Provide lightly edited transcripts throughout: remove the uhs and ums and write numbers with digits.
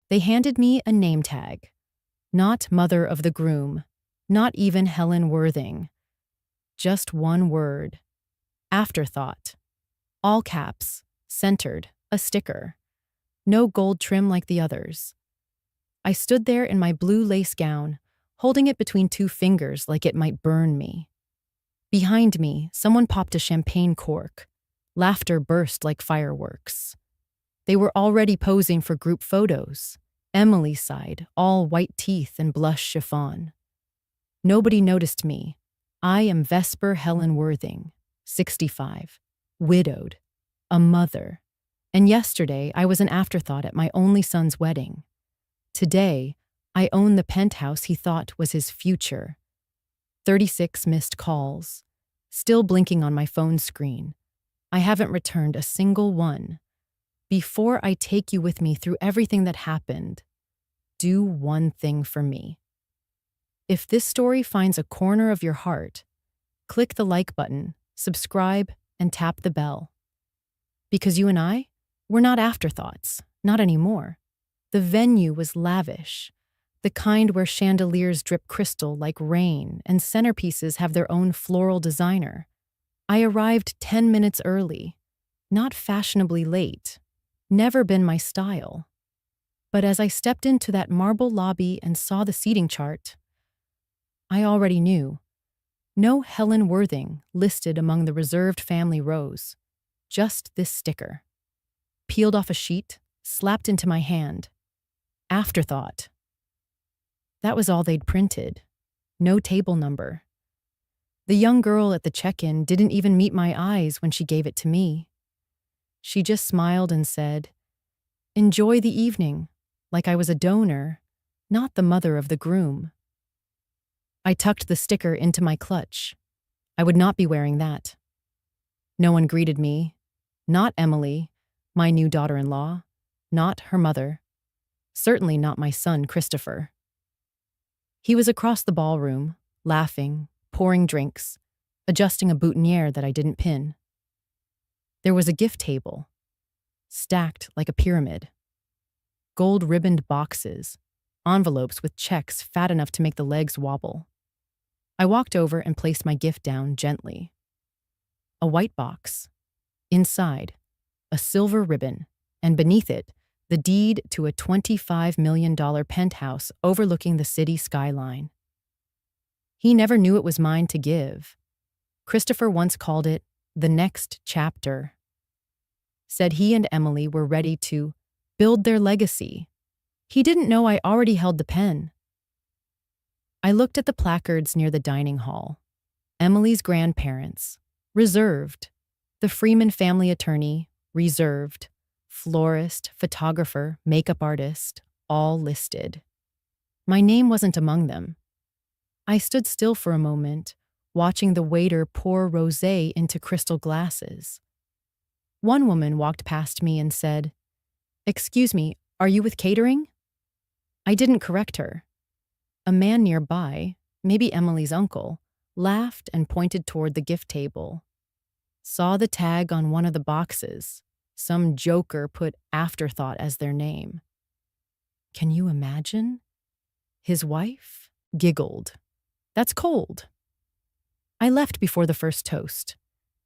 They handed me a name tag. Not mother of the groom, not even Helen Worthing. Just one word. Afterthought. All caps, centered, a sticker. No gold trim like the others. I stood there in my blue lace gown, holding it between two fingers like it might burn me. Behind me, someone popped a champagne cork. Laughter burst like fireworks. They were already posing for group photos. Emily's side, all white teeth and blush chiffon. Nobody noticed me. I am Vesper Helen Worthing, 65, widowed, a mother. And yesterday, I was an afterthought at my only son's wedding. Today, I own the penthouse he thought was his future. 36 missed calls, still blinking on my phone screen. I haven't returned a single one. Before I take you with me through everything that happened, do one thing for me. If this story finds a corner of your heart, click the like button, subscribe, and tap the bell. Because you and I, we're not afterthoughts, not anymore. The venue was lavish, the kind where chandeliers drip crystal like rain and centerpieces have their own floral designer. I arrived 10 minutes early, not fashionably late, never been my style. But as I stepped into that marble lobby and saw the seating chart, I already knew. No Helen Worthing listed among the reserved family rows, just this sticker. Peeled off a sheet, slapped into my hand. Afterthought. That was all they'd printed. No table number. The young girl at the check-in didn't even meet my eyes when she gave it to me. She just smiled and said, "Enjoy the evening," like I was a donor, not the mother of the groom. I tucked the sticker into my clutch. I would not be wearing that. No one greeted me. Not Emily, my new daughter-in-law. Not her mother. Certainly not my son, Christopher. He was across the ballroom, laughing, pouring drinks, adjusting a boutonniere that I didn't pin. There was a gift table, stacked like a pyramid. Gold-ribboned boxes, envelopes with checks fat enough to make the legs wobble. I walked over and placed my gift down gently. A white box. Inside, a silver ribbon, and beneath it, the deed to a $25 million penthouse overlooking the city skyline. He never knew it was mine to give. Christopher once called it the next chapter. Said he and Emily were ready to build their legacy. He didn't know I already held the pen. I looked at the placards near the dining hall. Emily's grandparents, reserved. The Freeman family attorney, reserved. Florist, photographer, makeup artist, all listed. My name wasn't among them. I stood still for a moment, watching the waiter pour rosé into crystal glasses. One woman walked past me and said, "Excuse me, are you with catering?" I didn't correct her. A man nearby, maybe Emily's uncle, laughed and pointed toward the gift table. Saw the tag on one of the boxes. Some joker put Afterthought as their name. Can you imagine? His wife giggled. That's cold. I left before the first toast.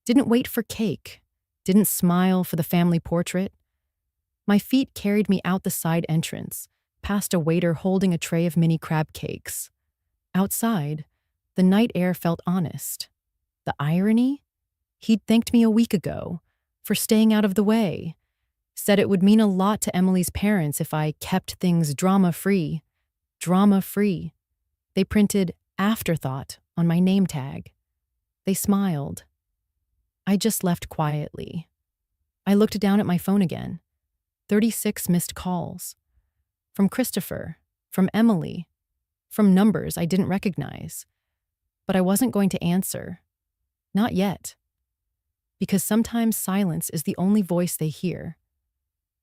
Didn't wait for cake. Didn't smile for the family portrait. My feet carried me out the side entrance, past a waiter holding a tray of mini crab cakes. Outside, the night air felt honest. The irony? He'd thanked me a week ago for staying out of the way. Said it would mean a lot to Emily's parents if I kept things drama-free. Drama-free. They printed Afterthought on my name tag. They smiled. I just left quietly. I looked down at my phone again. 36 missed calls. From Christopher, from Emily, from numbers I didn't recognize. But I wasn't going to answer. Not yet. Because sometimes silence is the only voice they hear.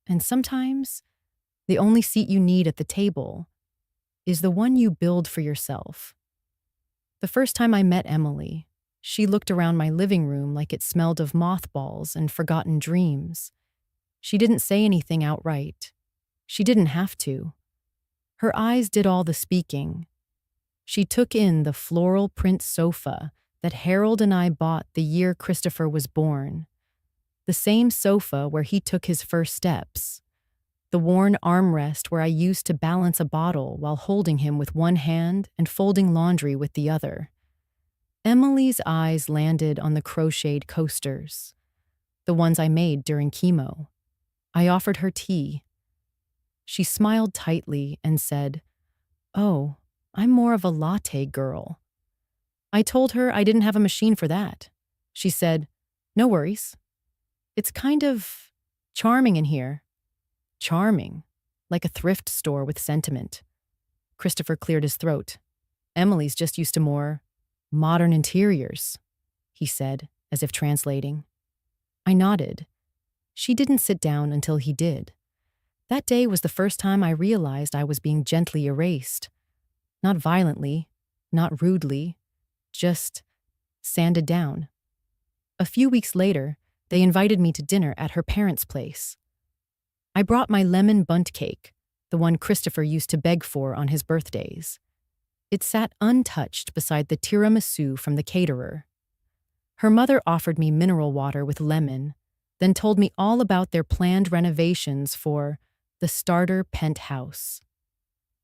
And sometimes the only seat you need at the table is the one you build for yourself. The first time I met Emily, she looked around my living room like it smelled of mothballs and forgotten dreams. She didn't say anything outright. She didn't have to. Her eyes did all the speaking. She took in the floral print sofa that Harold and I bought the year Christopher was born. The same sofa where he took his first steps. The worn armrest where I used to balance a bottle while holding him with one hand and folding laundry with the other. Emily's eyes landed on the crocheted coasters, the ones I made during chemo. I offered her tea. She smiled tightly and said, "Oh, I'm more of a latte girl." I told her I didn't have a machine for that. She said, "No worries. It's kind of charming in here." Charming, like a thrift store with sentiment. Christopher cleared his throat. "Emily's just used to more modern interiors," he said, as if translating. I nodded. She didn't sit down until he did. That day was the first time I realized I was being gently erased. Not violently, not rudely, just sanded down. A few weeks later, they invited me to dinner at her parents' place. I brought my lemon bundt cake, the one Christopher used to beg for on his birthdays. It sat untouched beside the tiramisu from the caterer. Her mother offered me mineral water with lemon, then told me all about their planned renovations for the starter penthouse.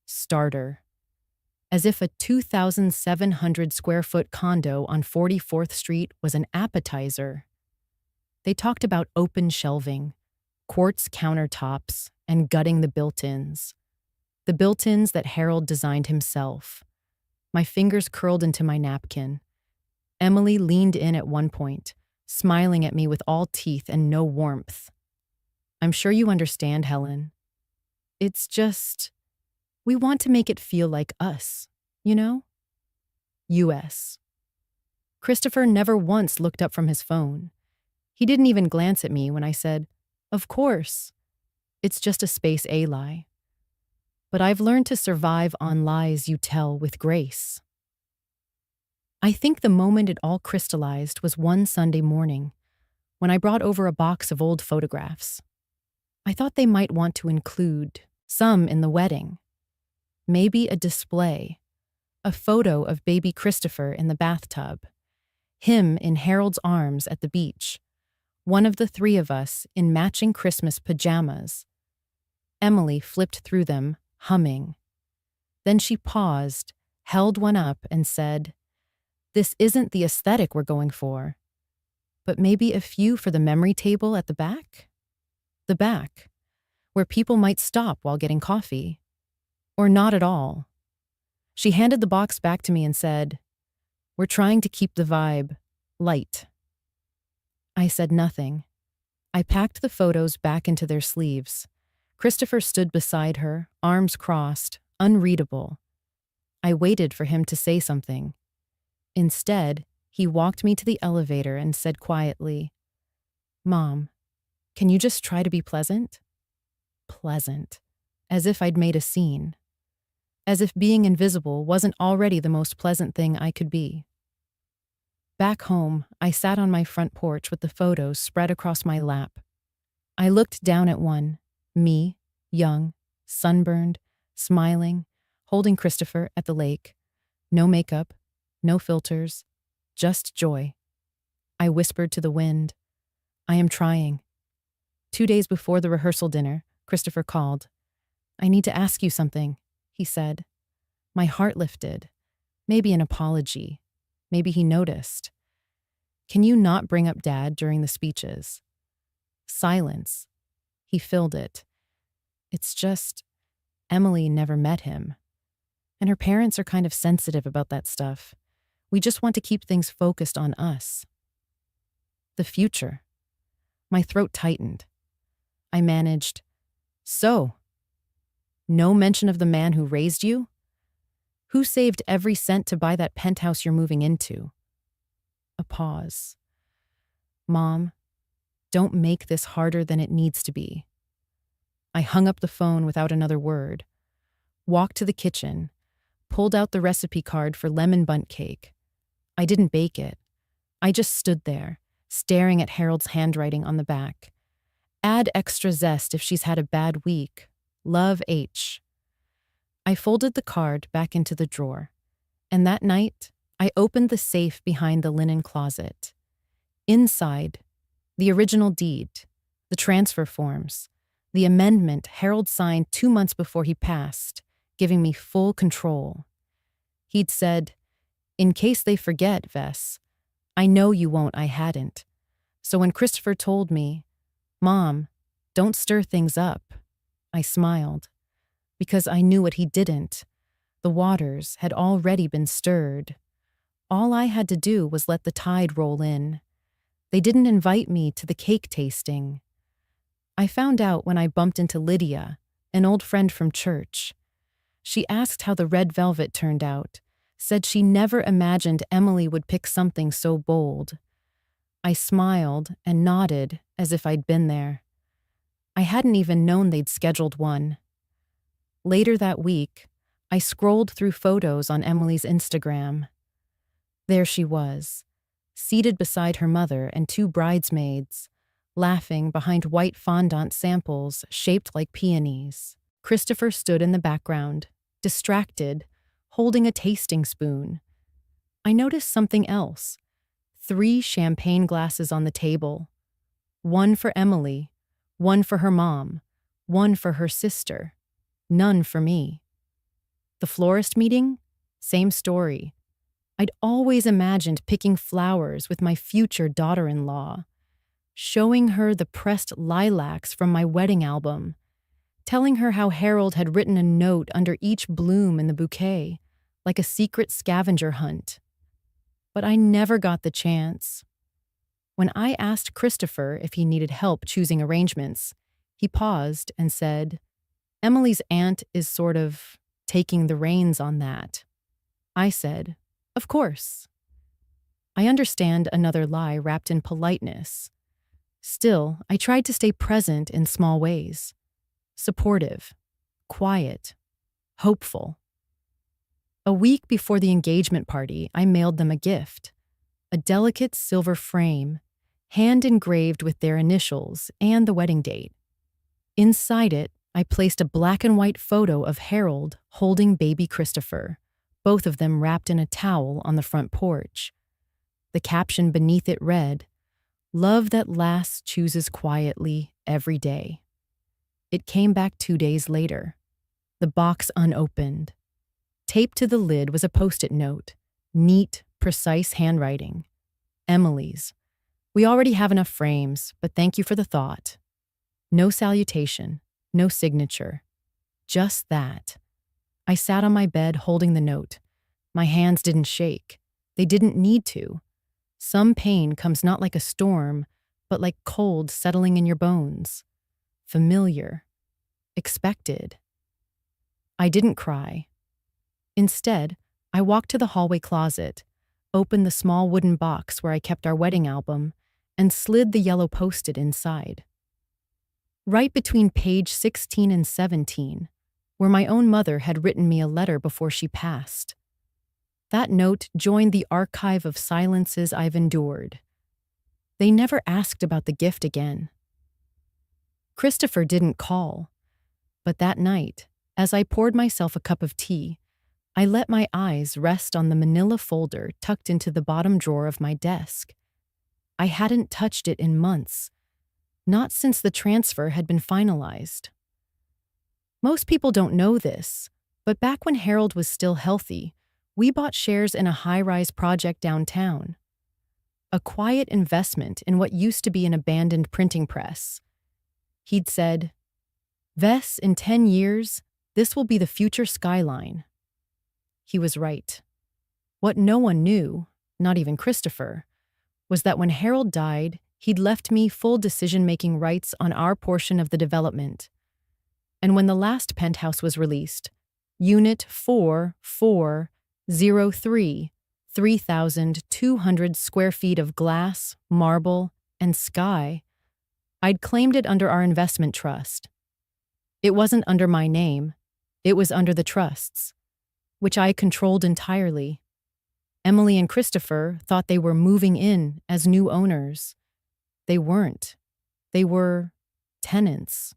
Starter. As if a 2,700 square foot condo on 44th Street was an appetizer. They talked about open shelving, quartz countertops, and gutting the built-ins. The built-ins that Harold designed himself. My fingers curled into my napkin. Emily leaned in at one point, smiling at me with all teeth and no warmth. "I'm sure you understand, Helen. It's just, we want to make it feel like us, you know?" U.S. Christopher never once looked up from his phone. He didn't even glance at me when I said, "Of course. It's just a space A lie." But I've learned to survive on lies you tell with grace. I think the moment it all crystallized was one Sunday morning, when I brought over a box of old photographs. I thought they might want to include some in the wedding. Maybe a display, a photo of baby Christopher in the bathtub, him in Harold's arms at the beach, one of the three of us in matching Christmas pajamas. Emily flipped through them, humming. Then she paused, held one up, and said, "This isn't the aesthetic we're going for, but maybe a few for the memory table at the back? The back, where people might stop while getting coffee. Or not at all." She handed the box back to me and said, "We're trying to keep the vibe light." I said nothing. I packed the photos back into their sleeves. Christopher stood beside her, arms crossed, unreadable. I waited for him to say something. Instead, he walked me to the elevator and said quietly, "Mom, can you just try to be pleasant?" Pleasant. As if I'd made a scene. As if being invisible wasn't already the most pleasant thing I could be. Back home, I sat on my front porch with the photos spread across my lap. I looked down at one, me, young, sunburned, smiling, holding Christopher at the lake. No makeup, no filters, just joy. I whispered to the wind, "I am trying." 2 days before the rehearsal dinner, Christopher called. "I need to ask you something," he said. My heart lifted. Maybe an apology. Maybe he noticed. "Can you not bring up Dad during the speeches?" Silence. He filled it. "It's just, Emily never met him. And her parents are kind of sensitive about that stuff. We just want to keep things focused on us." The future. My throat tightened. I managed, "So, no mention of the man who raised you? Who saved every cent to buy that penthouse you're moving into?" A pause. "Mom, don't make this harder than it needs to be." I hung up the phone without another word, walked to the kitchen, pulled out the recipe card for lemon bundt cake. I didn't bake it. I just stood there, staring at Harold's handwriting on the back. "Add extra zest if she's had a bad week. Love H. I folded the card back into the drawer, and that night, I opened the safe behind the linen closet. Inside, the original deed, the transfer forms, the amendment Harold signed 2 months before he passed, giving me full control. He'd said, "In case they forget, Vess, I know you won't, I hadn't." So when Christopher told me, "Mom, don't stir things up," I smiled, because I knew what he didn't. The waters had already been stirred. All I had to do was let the tide roll in. They didn't invite me to the cake tasting. I found out when I bumped into Lydia, an old friend from church. She asked how the red velvet turned out, said she never imagined Emily would pick something so bold. I smiled and nodded as if I'd been there. I hadn't even known they'd scheduled one. Later that week, I scrolled through photos on Emily's Instagram. There she was, seated beside her mother and 2 bridesmaids, laughing behind white fondant samples shaped like peonies. Christopher stood in the background, distracted, holding a tasting spoon. I noticed something else. 3 champagne glasses on the table. 1 for Emily, 1 for her mom, 1 for her sister, none for me. The florist meeting? Same story. I'd always imagined picking flowers with my future daughter-in-law, showing her the pressed lilacs from my wedding album, telling her how Harold had written a note under each bloom in the bouquet, like a secret scavenger hunt. But I never got the chance. When I asked Christopher if he needed help choosing arrangements, he paused and said, "Emily's aunt is sort of taking the reins on that." I said, "Of course." I understand another lie wrapped in politeness. Still, I tried to stay present in small ways. Supportive, quiet, hopeful. A week before the engagement party, I mailed them a gift, a delicate silver frame, hand-engraved with their initials and the wedding date. Inside it, I placed a black and white photo of Harold holding baby Christopher, both of them wrapped in a towel on the front porch. The caption beneath it read, "Love that lasts chooses quietly every day." It came back 2 days later, the box unopened. Taped to the lid was a Post-it note, neat, precise handwriting. "Emily's. We already have enough frames, but thank you for the thought." No salutation, no signature. Just that. I sat on my bed holding the note. My hands didn't shake. They didn't need to. Some pain comes not like a storm, but like cold settling in your bones. Familiar. Expected. I didn't cry. Instead, I walked to the hallway closet, opened the small wooden box where I kept our wedding album, and slid the yellow Post-it inside. Right between page 16 and 17, where my own mother had written me a letter before she passed. That note joined the archive of silences I've endured. They never asked about the gift again. Christopher didn't call, but that night, as I poured myself a cup of tea, I let my eyes rest on the manila folder tucked into the bottom drawer of my desk. I hadn't touched it in months, not since the transfer had been finalized. Most people don't know this, but back when Harold was still healthy, we bought shares in a high-rise project downtown. A quiet investment in what used to be an abandoned printing press. He'd said, "Vess, in 10 years, this will be the future skyline." He was right. What no one knew, not even Christopher, was that when Harold died, he'd left me full decision-making rights on our portion of the development. And when the last penthouse was released, Unit 4403, 3,200 square feet of glass, marble, and sky, I'd claimed it under our investment trust. It wasn't under my name, it was under the trust's, which I controlled entirely. Emily and Christopher thought they were moving in as new owners. They weren't. They were tenants.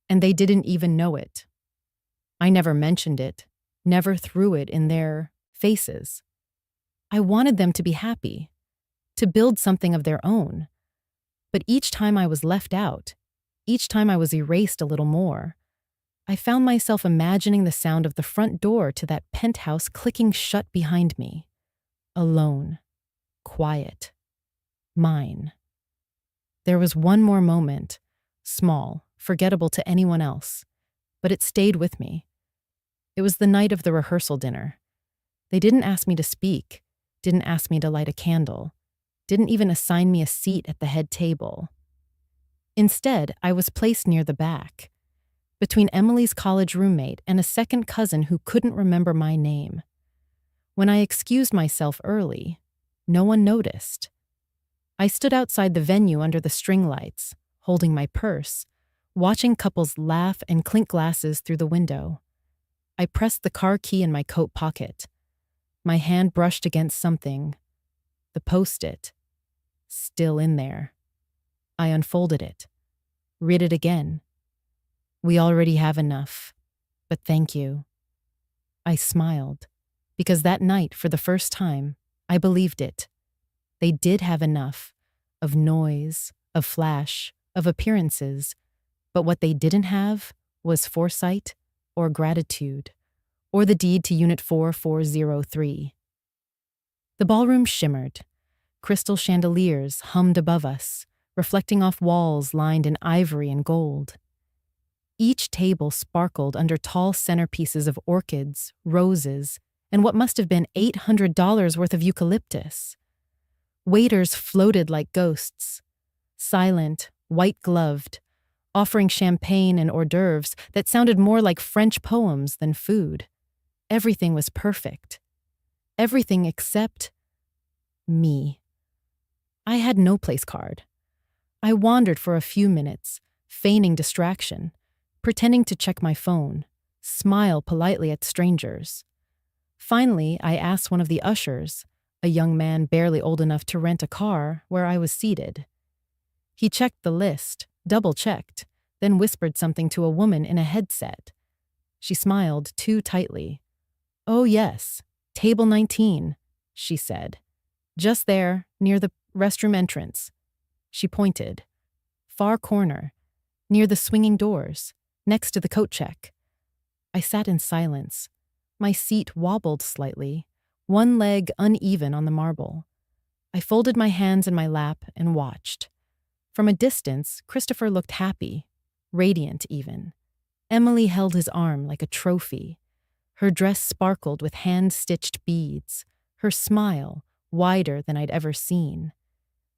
and they didn't even know it. I never mentioned it, never threw it in their faces. I wanted them to be happy, to build something of their own. But each time I was left out, each time I was erased a little more, I found myself imagining the sound of the front door to that penthouse clicking shut behind me. Alone, quiet, mine. There was one more moment, small, forgettable to anyone else, but it stayed with me. It was the night of the rehearsal dinner. They didn't ask me to speak, didn't ask me to light a candle, didn't even assign me a seat at the head table. Instead, I was placed near the back, between Emily's college roommate and a second cousin who couldn't remember my name. When I excused myself early, no one noticed. I stood outside the venue under the string lights, holding my purse, watching couples laugh and clink glasses through the window. I pressed the car key in my coat pocket. My hand brushed against something. The Post-it. Still in there. I unfolded it. Read it again. We already have enough, but thank you. I smiled, because that night, for the first time, I believed it. They did have enough of noise, of flash, of appearances, but what they didn't have was foresight or gratitude, or the deed to Unit 4403. The ballroom shimmered. Crystal chandeliers hummed above us, reflecting off walls lined in ivory and gold. Each table sparkled under tall centerpieces of orchids, roses, and what must have been $800 worth of eucalyptus. Waiters floated like ghosts, silent, white-gloved, offering champagne and hors d'oeuvres that sounded more like French poems than food. Everything was perfect. Everything except me. I had no place card. I wandered for a few minutes, feigning distraction, pretending to check my phone, smile politely at strangers. Finally, I asked one of the ushers, a young man barely old enough to rent a car, where I was seated. He checked the list, double-checked, then whispered something to a woman in a headset. She smiled too tightly. "Oh yes, table 19, she said. Just there, near the restroom entrance." She pointed. "Far corner, near the swinging doors, next to the coat check." I sat in silence. My seat wobbled slightly, one leg uneven on the marble. I folded my hands in my lap and watched. From a distance, Christopher looked happy, radiant even. Emily held his arm like a trophy. Her dress sparkled with hand-stitched beads, her smile wider than I'd ever seen.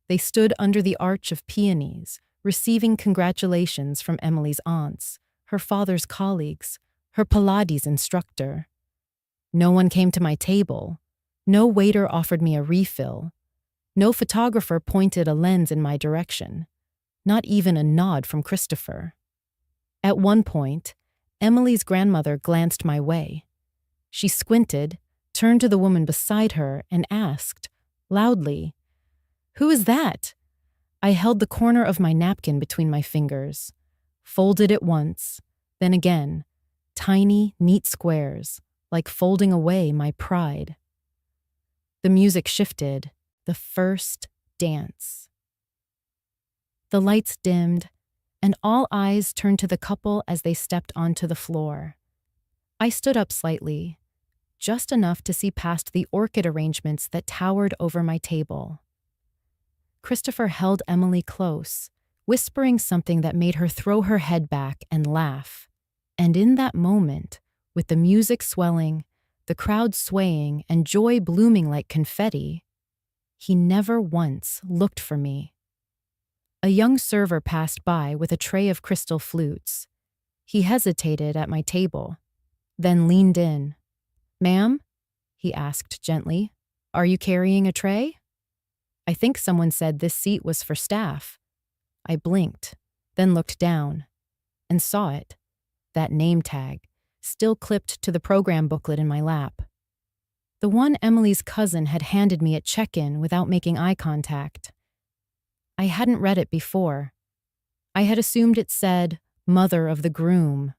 They stood under the arch of peonies, receiving congratulations from Emily's aunts, her father's colleagues, her Pilates instructor. No one came to my table. No waiter offered me a refill. No photographer pointed a lens in my direction. Not even a nod from Christopher. At one point, Emily's grandmother glanced my way. She squinted, turned to the woman beside her, and asked, loudly, "Who is that?" I held the corner of my napkin between my fingers, folded it once, then again, tiny, neat squares, like folding away my pride. The music shifted, the first dance. The lights dimmed, and all eyes turned to the couple as they stepped onto the floor. I stood up slightly, just enough to see past the orchid arrangements that towered over my table. Christopher held Emily close, whispering something that made her throw her head back and laugh. And in that moment, with the music swelling, the crowd swaying, and joy blooming like confetti, he never once looked for me. A young server passed by with a tray of crystal flutes. He hesitated at my table, then leaned in. "Ma'am?" he asked gently. "Are you carrying a tray?" I think someone said this seat was for staff. I blinked, then looked down, and saw it, that name tag, still clipped to the program booklet in my lap. The one Emily's cousin had handed me at check-in without making eye contact. I hadn't read it before. I had assumed it said, Mother of the groom.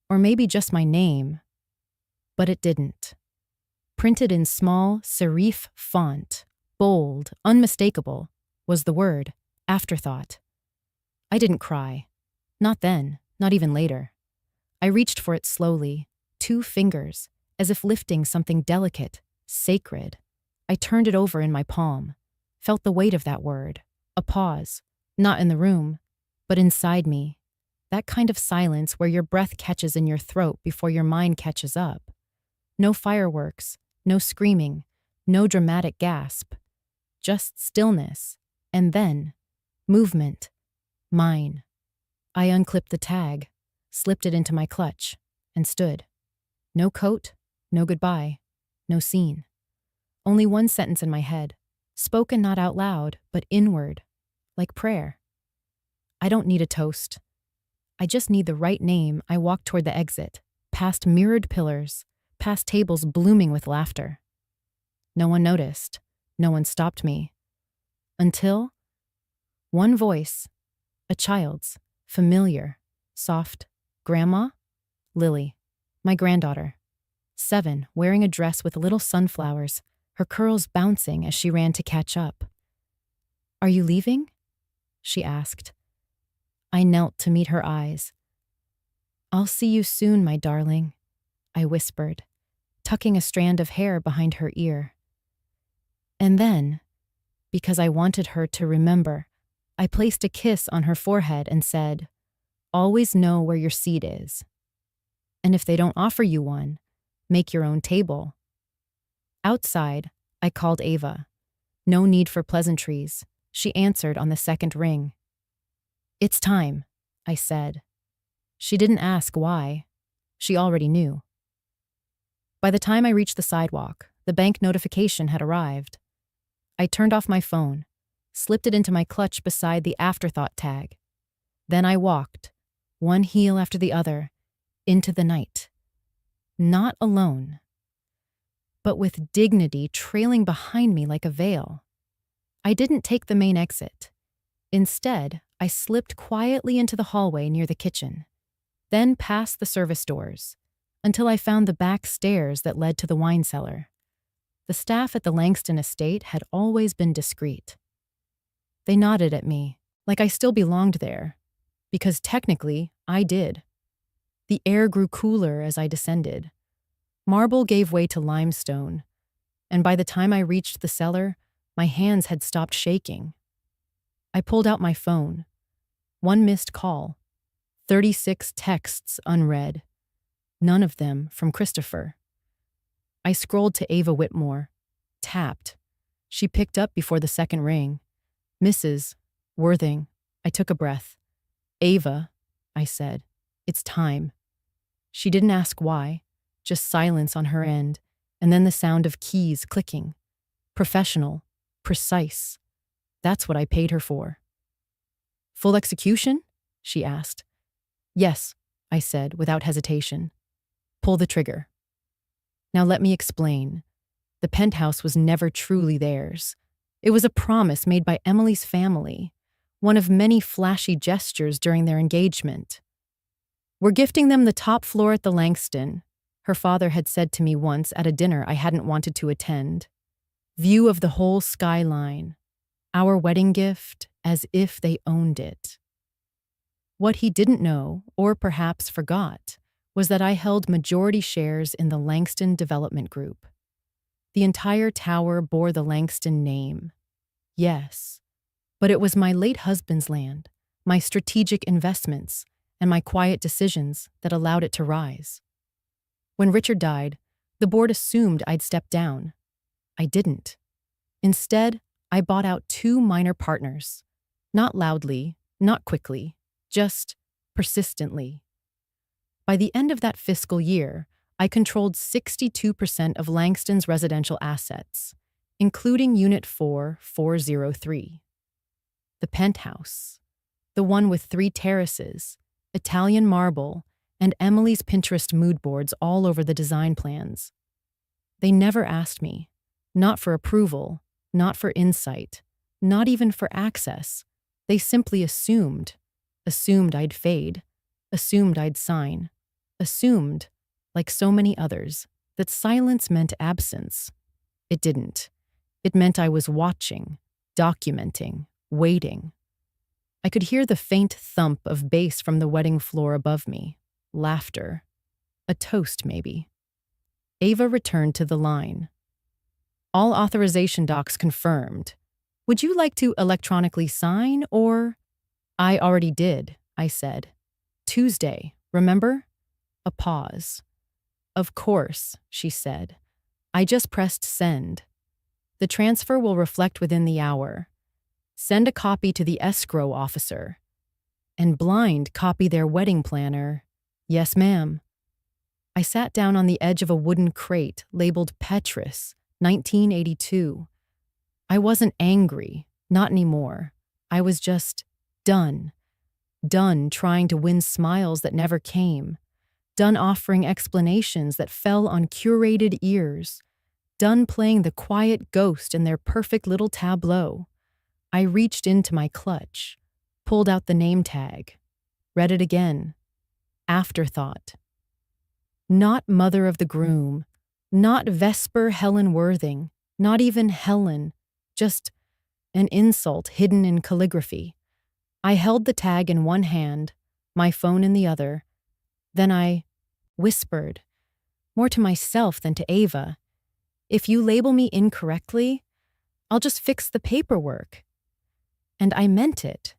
Or maybe just my name. But it didn't. Printed in small serif font, bold, unmistakable, was the word, Afterthought. I didn't cry. Not then, not even later. I reached for it slowly, 2 fingers, as if lifting something delicate, sacred. I turned it over in my palm, felt the weight of that word. A pause, not in the room, but inside me. That kind of silence where your breath catches in your throat before your mind catches up. No fireworks, no screaming, no dramatic gasp. Just stillness, and then movement. Mine. I unclipped the tag, slipped it into my clutch, and stood. No coat, no goodbye, no scene. Only one sentence in my head, spoken not out loud, but inward, like prayer. I don't need a toast. I just need the right name. I walked toward the exit, past mirrored pillars, past tables blooming with laughter. No one noticed. No one stopped me. Until one voice, a child's, familiar, soft, Grandma? Lily, my granddaughter. 7, wearing a dress with little sunflowers, her curls bouncing as she ran to catch up. Are you leaving? She asked. I knelt to meet her eyes. I'll see you soon, my darling, I whispered, tucking a strand of hair behind her ear. And then, because I wanted her to remember, I placed a kiss on her forehead and said, always know where your seat is. And if they don't offer you one, make your own table. Outside, I called Ava. No need for pleasantries. She answered on the second ring. It's time, I said. She didn't ask why. She already knew. By the time I reached the sidewalk, the bank notification had arrived. I turned off my phone, slipped it into my clutch beside the Afterthought tag. Then I walked, one heel after the other, into the night. Not alone, but with dignity trailing behind me like a veil. I didn't take the main exit. Instead, I slipped quietly into the hallway near the kitchen, then past the service doors, until I found the back stairs that led to the wine cellar. The staff at the Langston estate had always been discreet. They nodded at me, like I still belonged there, because technically, I did. The air grew cooler as I descended. Marble gave way to limestone, and by the time I reached the cellar, my hands had stopped shaking. I pulled out my phone. 1 missed call. 36 texts unread. None of them from Christopher. I scrolled to Ava Whitmore. Tapped. She picked up before the second ring. Mrs. Worthing. I took a breath. Ava, I said. It's time. She didn't ask why, just silence on her end, and then the sound of keys clicking. Professional. Precise. That's what I paid her for. Full execution? She asked. Yes, I said without hesitation. Pull the trigger. Now let me explain. The penthouse was never truly theirs. It was a promise made by Emily's family, one of many flashy gestures during their engagement. We're gifting them the top floor at the Langston, her father had said to me once at a dinner I hadn't wanted to attend. View of the whole skyline. Our wedding gift, as if they owned it. What he didn't know, or perhaps forgot, was that I held majority shares in the Langston Development Group. The entire tower bore the Langston name. Yes, but it was my late husband's land, my strategic investments, and my quiet decisions that allowed it to rise. When Richard died, the board assumed I'd step down. I didn't. Instead, I bought out 2 minor partners. Not loudly, not quickly, just persistently. By the end of that fiscal year, I controlled 62% of Langston's residential assets, including Unit 4403. The penthouse, the one with 3 terraces, Italian marble, and Emily's Pinterest mood boards all over the design plans. They never asked me, not for approval, not for insight, not even for access. They simply assumed I'd fade, Assumed I'd sign. Assumed, like so many others, that silence meant absence. It didn't. It meant I was watching, documenting, waiting. I could hear the faint thump of bass from the wedding floor above me. Laughter. A toast, maybe. Ava returned to the line. All authorization docs confirmed. Would you like to electronically sign or? I already did, I said. Tuesday, remember? A pause. Of course, she said. I just pressed send. The transfer will reflect within the hour. Send a copy to the escrow officer. And blind copy their wedding planner. Yes, ma'am. I sat down on the edge of a wooden crate labeled Petrus, 1982. I wasn't angry, not anymore. I was just done. Done trying to win smiles that never came. Done offering explanations that fell on curated ears. Done playing the quiet ghost in their perfect little tableau. I reached into my clutch, pulled out the name tag, read it again. Afterthought. Not mother of the groom, not Vesper Helen Worthing, not even Helen, just an insult hidden in calligraphy. I held the tag in one hand, my phone in the other. Then I whispered, more to myself than to Ava, if you label me incorrectly, I'll just fix the paperwork. And I meant it.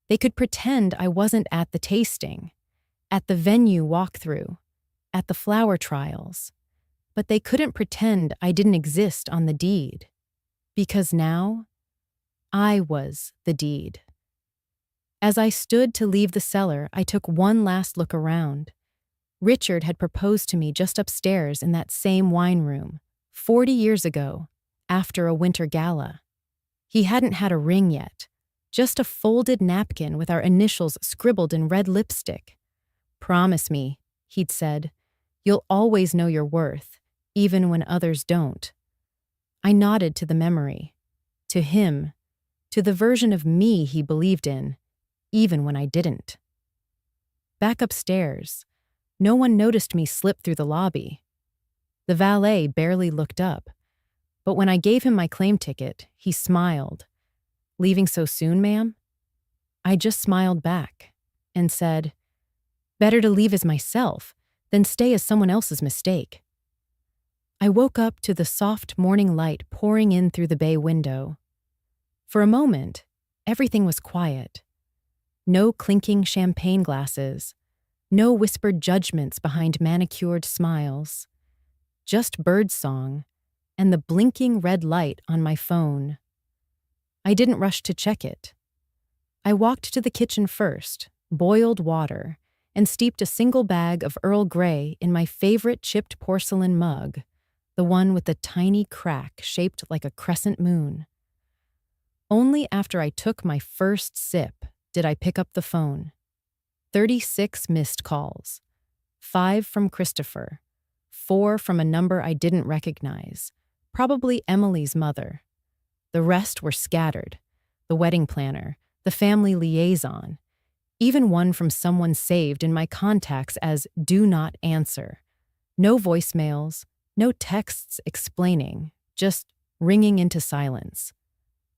They could pretend I wasn't at the tasting, at the venue walkthrough, at the flower trials, but they couldn't pretend I didn't exist on the deed. Because now, I was the deed. As I stood to leave the cellar, I took one last look around. Richard had proposed to me just upstairs in that same wine room, 40 years ago, after a winter gala. He hadn't had a ring yet, just a folded napkin with our initials scribbled in red lipstick. Promise me, he'd said, you'll always know your worth, even when others don't. I nodded to the memory, to him, to the version of me he believed in, even when I didn't. Back upstairs, no one noticed me slip through the lobby. The valet barely looked up, but when I gave him my claim ticket, he smiled. Leaving so soon, ma'am? I just smiled back and said, better to leave as myself than stay as someone else's mistake. I woke up to the soft morning light pouring in through the bay window. For a moment, everything was quiet. No clinking champagne glasses, no whispered judgments behind manicured smiles. Just birdsong and the blinking red light on my phone. I didn't rush to check it. I walked to the kitchen first, boiled water, and steeped a single bag of Earl Grey in my favorite chipped porcelain mug, the one with the tiny crack shaped like a crescent moon. Only after I took my first sip did I pick up the phone. 36 missed calls. 5 from Christopher. 4 from a number I didn't recognize, probably Emily's mother. The rest were scattered. The wedding planner, the family liaison, even one from someone saved in my contacts as do not answer. No voicemails, no texts explaining, just ringing into silence.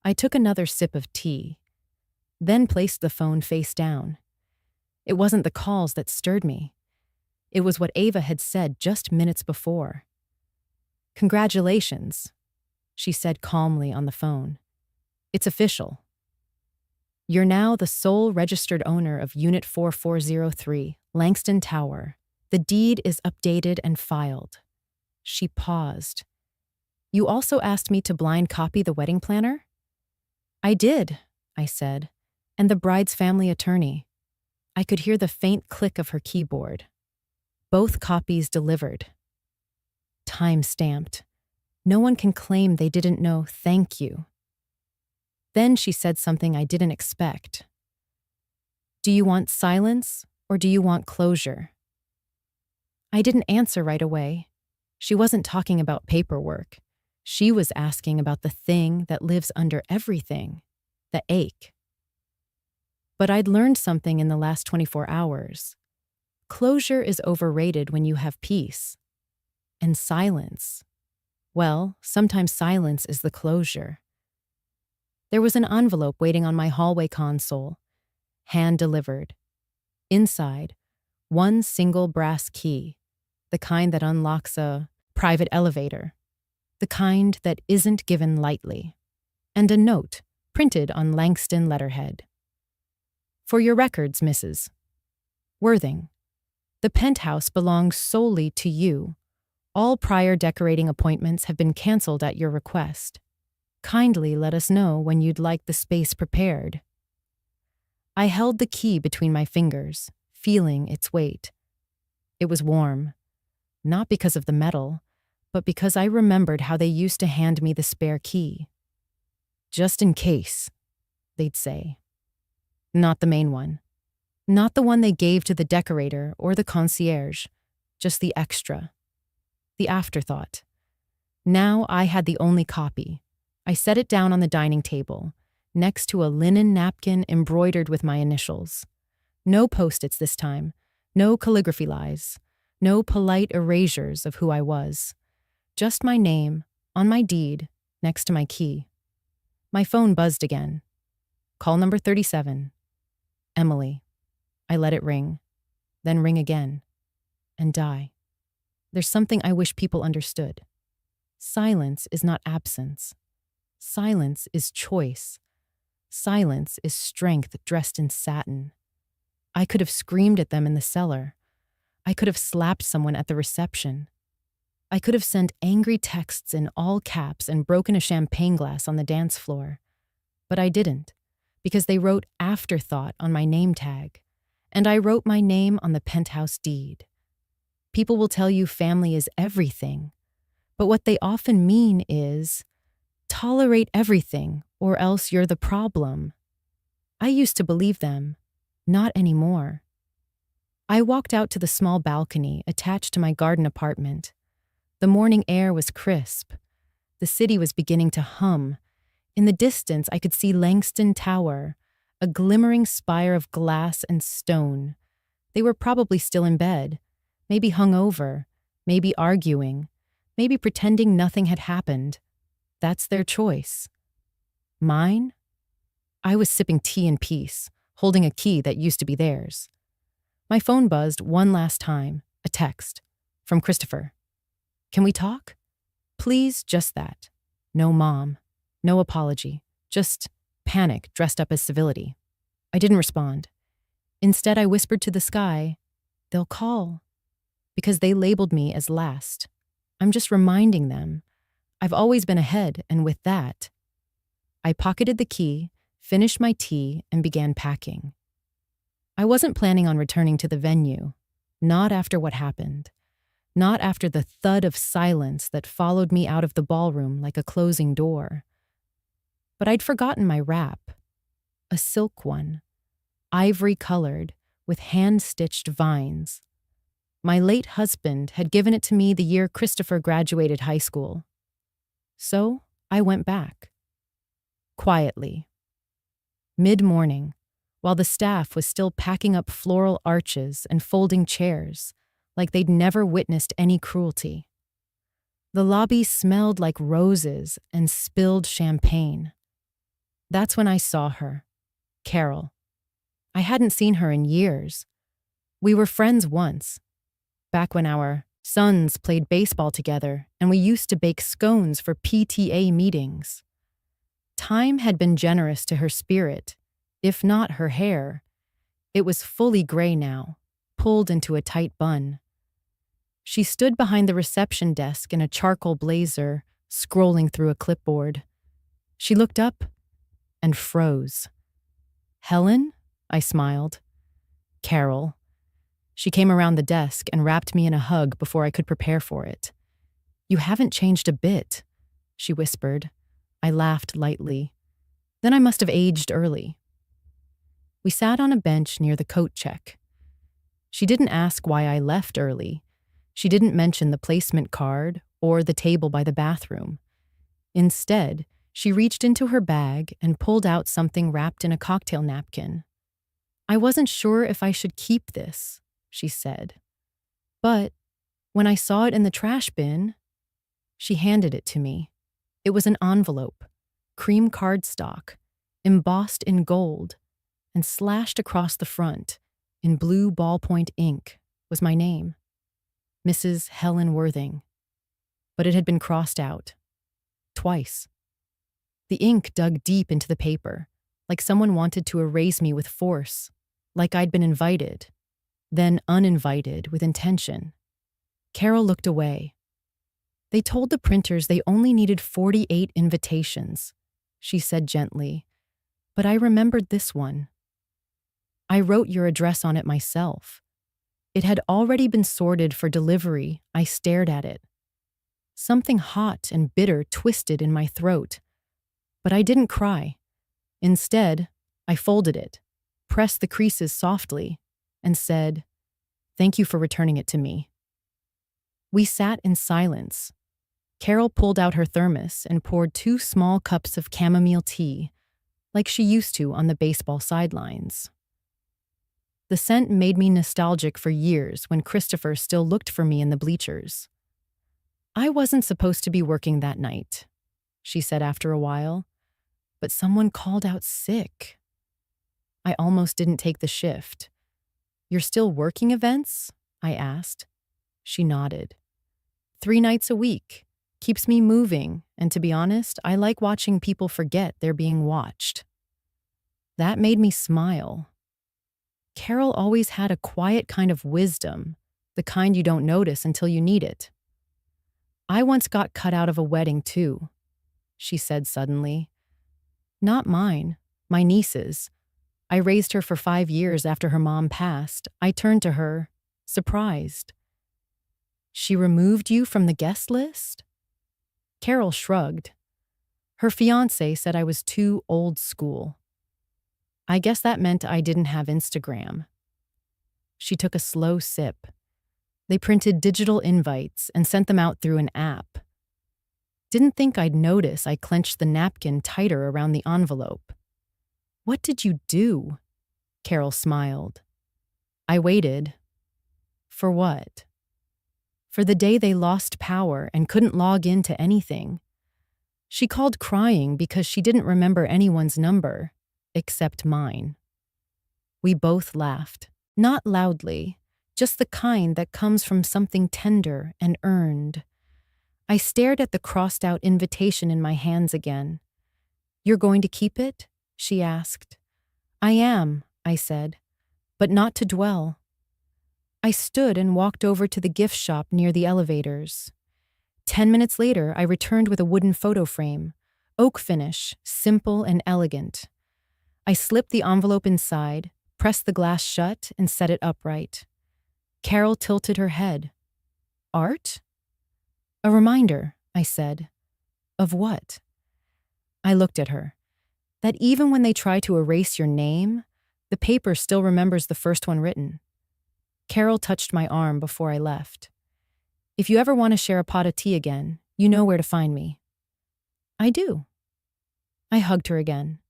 I took another sip of tea, then placed the phone face down. It wasn't the calls that stirred me. It was what Ava had said just minutes before. Congratulations, she said calmly on the phone. It's official. You're now the sole registered owner of Unit 4403, Langston Tower. The deed is updated and filed. She paused. You also asked me to blind copy the wedding planner? I did, I said, and the bride's family attorney. I could hear the faint click of her keyboard. Both copies delivered. Time-stamped. No one can claim they didn't know thank you. Then she said something I didn't expect. Do you want silence or do you want closure? I didn't answer right away. She wasn't talking about paperwork. She was asking about the thing that lives under everything, the ache. But I'd learned something in the last 24 hours. Closure is overrated when you have peace. And silence. Well, sometimes silence is the closure. There was an envelope waiting on my hallway console, hand-delivered. Inside, one single brass key, the kind that unlocks a private elevator, the kind that isn't given lightly, and a note printed on Langston letterhead. For your records, Mrs. Worthing, the penthouse belongs solely to you. All prior decorating appointments have been canceled at your request. Kindly let us know when you'd like the space prepared. I held the key between my fingers, feeling its weight. It was warm, not because of the metal, but because I remembered how they used to hand me the spare key. Just in case, they'd say. Not the main one. Not the one they gave to the decorator or the concierge, just the extra. The afterthought. Now I had the only copy. I set it down on the dining table, next to a linen napkin embroidered with my initials. No post-its this time, no calligraphy lies, no polite erasures of who I was. Just my name, on my deed, next to my key. My phone buzzed again. Call number 37. Emily. I let it ring, then ring again, and die. There's something I wish people understood. Silence is not absence. Silence is choice. Silence is strength dressed in satin. I could have screamed at them in the cellar. I could have slapped someone at the reception. I could have sent angry texts in all caps and broken a champagne glass on the dance floor. But I didn't, because they wrote Afterthought on my name tag, and I wrote my name on the penthouse deed. People will tell you family is everything, but what they often mean is, tolerate everything, or else you're the problem. I used to believe them, not anymore. I walked out to the small balcony attached to my garden apartment. The morning air was crisp. The city was beginning to hum. In the distance, I could see Langston Tower, a glimmering spire of glass and stone. They were probably still in bed, maybe hungover, maybe arguing, maybe pretending nothing had happened. That's their choice. Mine? I was sipping tea in peace, holding a key that used to be theirs. My phone buzzed one last time, a text, from Christopher. Can we talk? Please, just that. No mom, no apology, just panic dressed up as civility. I didn't respond. Instead, I whispered to the sky, they'll call. Because they labeled me as last. I'm just reminding them. I've always been ahead, and with that, I pocketed the key, finished my tea, and began packing. I wasn't planning on returning to the venue, not after what happened, not after the thud of silence that followed me out of the ballroom like a closing door. But I'd forgotten my wrap, a silk one, ivory-colored, with hand-stitched vines. My late husband had given it to me the year Christopher graduated high school. So I went back. Quietly. Mid-morning, while the staff was still packing up floral arches and folding chairs, like they'd never witnessed any cruelty. The lobby smelled like roses and spilled champagne. That's when I saw her, Carol. I hadn't seen her in years. We were friends once, back when our sons played baseball together and we used to bake scones for PTA meetings. Time had been generous to her spirit, if not her hair. It was fully gray now, pulled into a tight bun. She stood behind the reception desk in a charcoal blazer, scrolling through a clipboard. She looked up and froze. Helen? I smiled. Carol. She came around the desk and wrapped me in a hug before I could prepare for it. You haven't changed a bit, she whispered. I laughed lightly. Then I must have aged early. We sat on a bench near the coat check. She didn't ask why I left early. She didn't mention the placement card or the table by the bathroom. Instead, she reached into her bag and pulled out something wrapped in a cocktail napkin. I wasn't sure if I should keep this, she said. But when I saw it in the trash bin, she handed it to me. It was an envelope, cream cardstock, embossed in gold, and slashed across the front, in blue ballpoint ink, was my name, Mrs. Helen Worthing. But it had been crossed out. Twice. The ink dug deep into the paper, like someone wanted to erase me with force, like I'd been invited, then uninvited with intention. Carol looked away. They told the printers they only needed 48 invitations, she said gently, but I remembered this one. I wrote your address on it myself. It had already been sorted for delivery. I stared at it. Something hot and bitter twisted in my throat, but I didn't cry. Instead, I folded it, pressed the creases softly, and said, "Thank you for returning it to me." We sat in silence. Carol pulled out her thermos and poured 2 small cups of chamomile tea, like she used to on the baseball sidelines. The scent made me nostalgic for years when Christopher still looked for me in the bleachers. "I wasn't supposed to be working that night," she said after a while, "but someone called out sick. I almost didn't take the shift." "You're still working events?" I asked. She nodded. 3 nights a week. Keeps me moving, and to be honest, I like watching people forget they're being watched. That made me smile. Carol always had a quiet kind of wisdom, the kind you don't notice until you need it. "I once got cut out of a wedding, too," she said suddenly. "Not mine, my niece's. I raised her for 5 years after her mom passed. I turned to her, surprised. 'She removed you from the guest list?'" Carol shrugged. Her fiancé said I was too old school. I guess that meant I didn't have Instagram. She took a slow sip. They printed digital invites and sent them out through an app. Didn't think I'd notice I clenched the napkin tighter around the envelope. "What did you do?" Carol smiled. I waited. For what? For the day they lost power and couldn't log into anything. She called crying because she didn't remember anyone's number, except mine. We both laughed, not loudly, just the kind that comes from something tender and earned. I stared at the crossed-out invitation in my hands again. "You're going to keep it?" she asked. "I am," I said, "but not to dwell." I stood and walked over to the gift shop near the elevators. 10 minutes later, I returned with a wooden photo frame, oak finish, simple and elegant. I slipped the envelope inside, pressed the glass shut, and set it upright. Carol tilted her head. "Art?" "A reminder," I said. "Of what?" I looked at her. That even when they try to erase your name, the paper still remembers the first one written. Carol touched my arm before I left. "If you ever want to share a pot of tea again, you know where to find me." "I do." I hugged her again.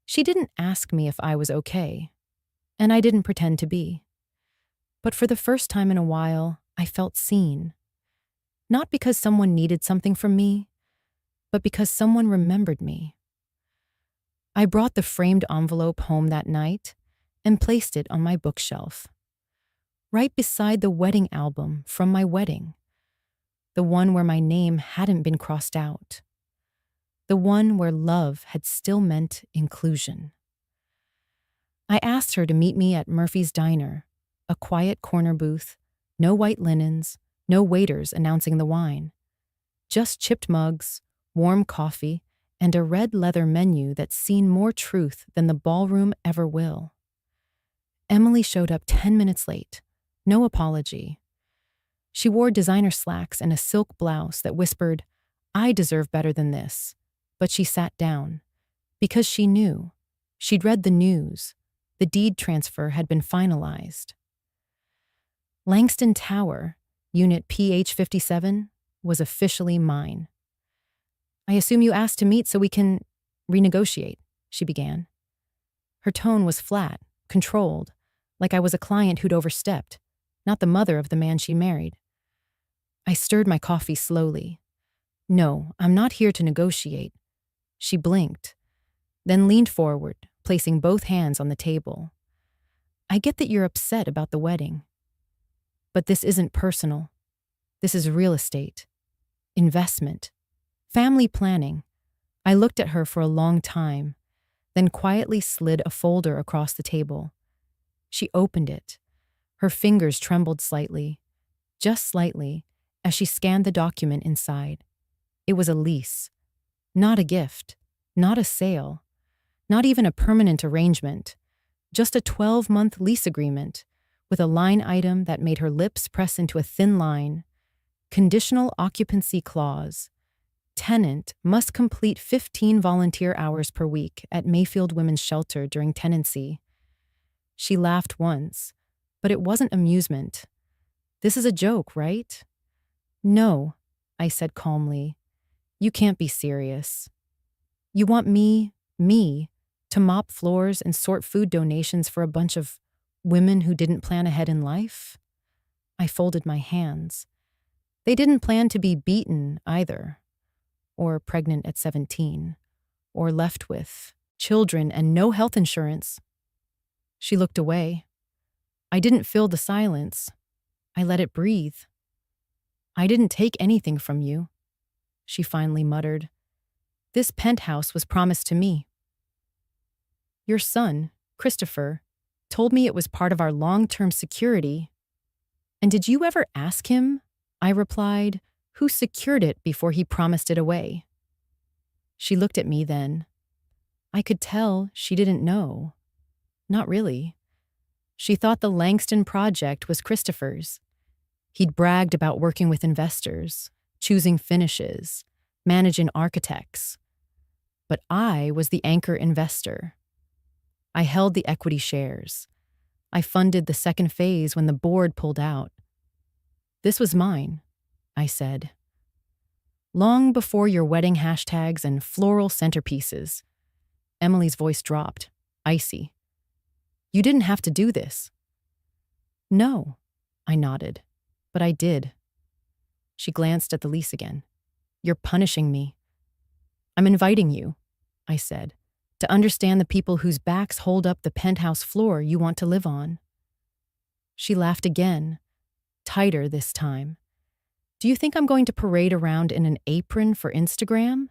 She didn't ask me if I was okay, and I didn't pretend to be. But for the first time in a while, I felt seen. Not because someone needed something from me, but because someone remembered me. I brought the framed envelope home that night and placed it on my bookshelf, right beside the wedding album from my wedding, the one where my name hadn't been crossed out, the one where love had still meant inclusion. I asked her to meet me at Murphy's Diner, a quiet corner booth, no white linens, no waiters announcing the wine, just chipped mugs, warm coffee, and a red leather menu that's seen more truth than the ballroom ever will. Emily showed up 10 minutes late. No apology. She wore designer slacks and a silk blouse that whispered, "I deserve better than this." But she sat down. Because she knew. She'd read the news. The deed transfer had been finalized. Langston Tower, Unit PH57, was officially mine. "I assume you asked to meet so we can renegotiate," she began. Her tone was flat, controlled, like I was a client who'd overstepped, not the mother of the man she married. I stirred my coffee slowly. No, I'm not here to negotiate. She blinked, then leaned forward, placing both hands on the table. I get that you're upset about the wedding. But this isn't personal. This is real estate, investment, family planning. I looked at her for a long time, then quietly slid a folder across the table. She opened it. Her fingers trembled slightly, just slightly, as she scanned the document inside. It was a lease, not a gift, not a sale, not even a permanent arrangement, just a 12-month lease agreement with a line item that made her lips press into a thin line. Conditional occupancy clause. Tenant must complete 15 volunteer hours per week at Mayfield Women's Shelter during tenancy. She laughed once, but it wasn't amusement. This is a joke, right? No, I said calmly. You can't be serious. You want me, to mop floors and sort food donations for a bunch of women who didn't plan ahead in life? I folded my hands. They didn't plan to be beaten either, or pregnant at 17, or left with children and no health insurance. She looked away. I didn't fill the silence. I let it breathe. I didn't take anything from you, she finally muttered. This penthouse was promised to me. Your son, Christopher, told me it was part of our long-term security. And did you ever ask him? I replied, who secured it before he promised it away? She looked at me then. I could tell she didn't know. Not really. She thought the Langston project was Christopher's. He'd bragged about working with investors, choosing finishes, managing architects. But I was the anchor investor. I held the equity shares. I funded the second phase when the board pulled out. This was mine, I said. Long before your wedding hashtags and floral centerpieces. Emily's voice dropped, icy. You didn't have to do this. No, I nodded, but I did. She glanced at the lease again. You're punishing me. I'm inviting you, I said, to understand the people whose backs hold up the penthouse floor you want to live on. She laughed again, tighter this time. Do you think I'm going to parade around in an apron for Instagram?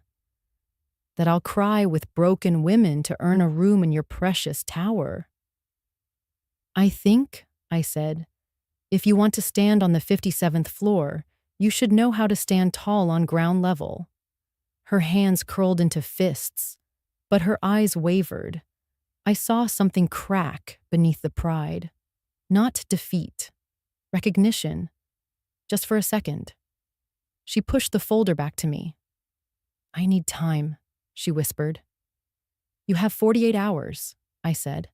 That I'll cry with broken women to earn a room in your precious tower? I think, I said, if you want to stand on the 57th floor, you should know how to stand tall on ground level. Her hands curled into fists, but her eyes wavered. I saw something crack beneath the pride. Not defeat. Recognition. Just for a second. She pushed the folder back to me. I need time, she whispered. You have 48 hours, I said.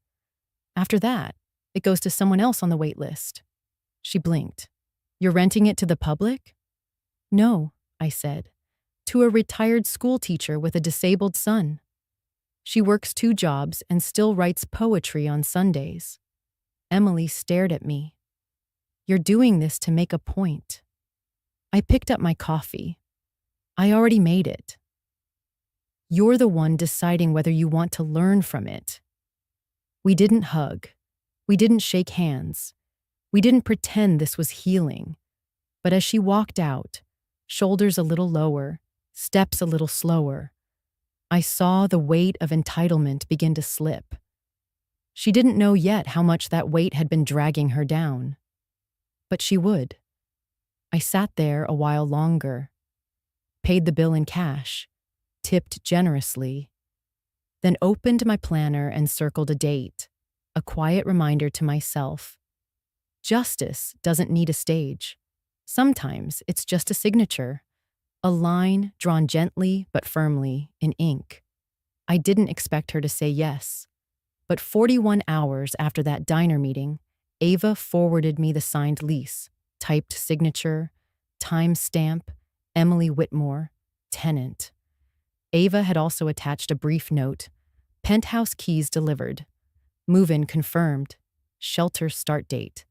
After that, it goes to someone else on the wait list. She blinked. You're renting it to the public? No, I said. To a retired school teacher with a disabled son. She works 2 jobs and still writes poetry on Sundays. Emily stared at me. You're doing this to make a point. I picked up my coffee. I already made it. You're the one deciding whether you want to learn from it. We didn't hug. We didn't shake hands. We didn't pretend this was healing. But as she walked out, shoulders a little lower, steps a little slower, I saw the weight of entitlement begin to slip. She didn't know yet how much that weight had been dragging her down. But she would. I sat there a while longer, paid the bill in cash, tipped generously, then opened my planner and circled a date, a quiet reminder to myself. Justice doesn't need a stage. Sometimes it's just a signature, a line drawn gently but firmly in ink. I didn't expect her to say yes, but 41 hours after that diner meeting, Ava forwarded me the signed lease, typed signature, timestamp, Emily Whitmore, tenant. Ava had also attached a brief note, penthouse keys delivered. Move-in confirmed. Shelter start date.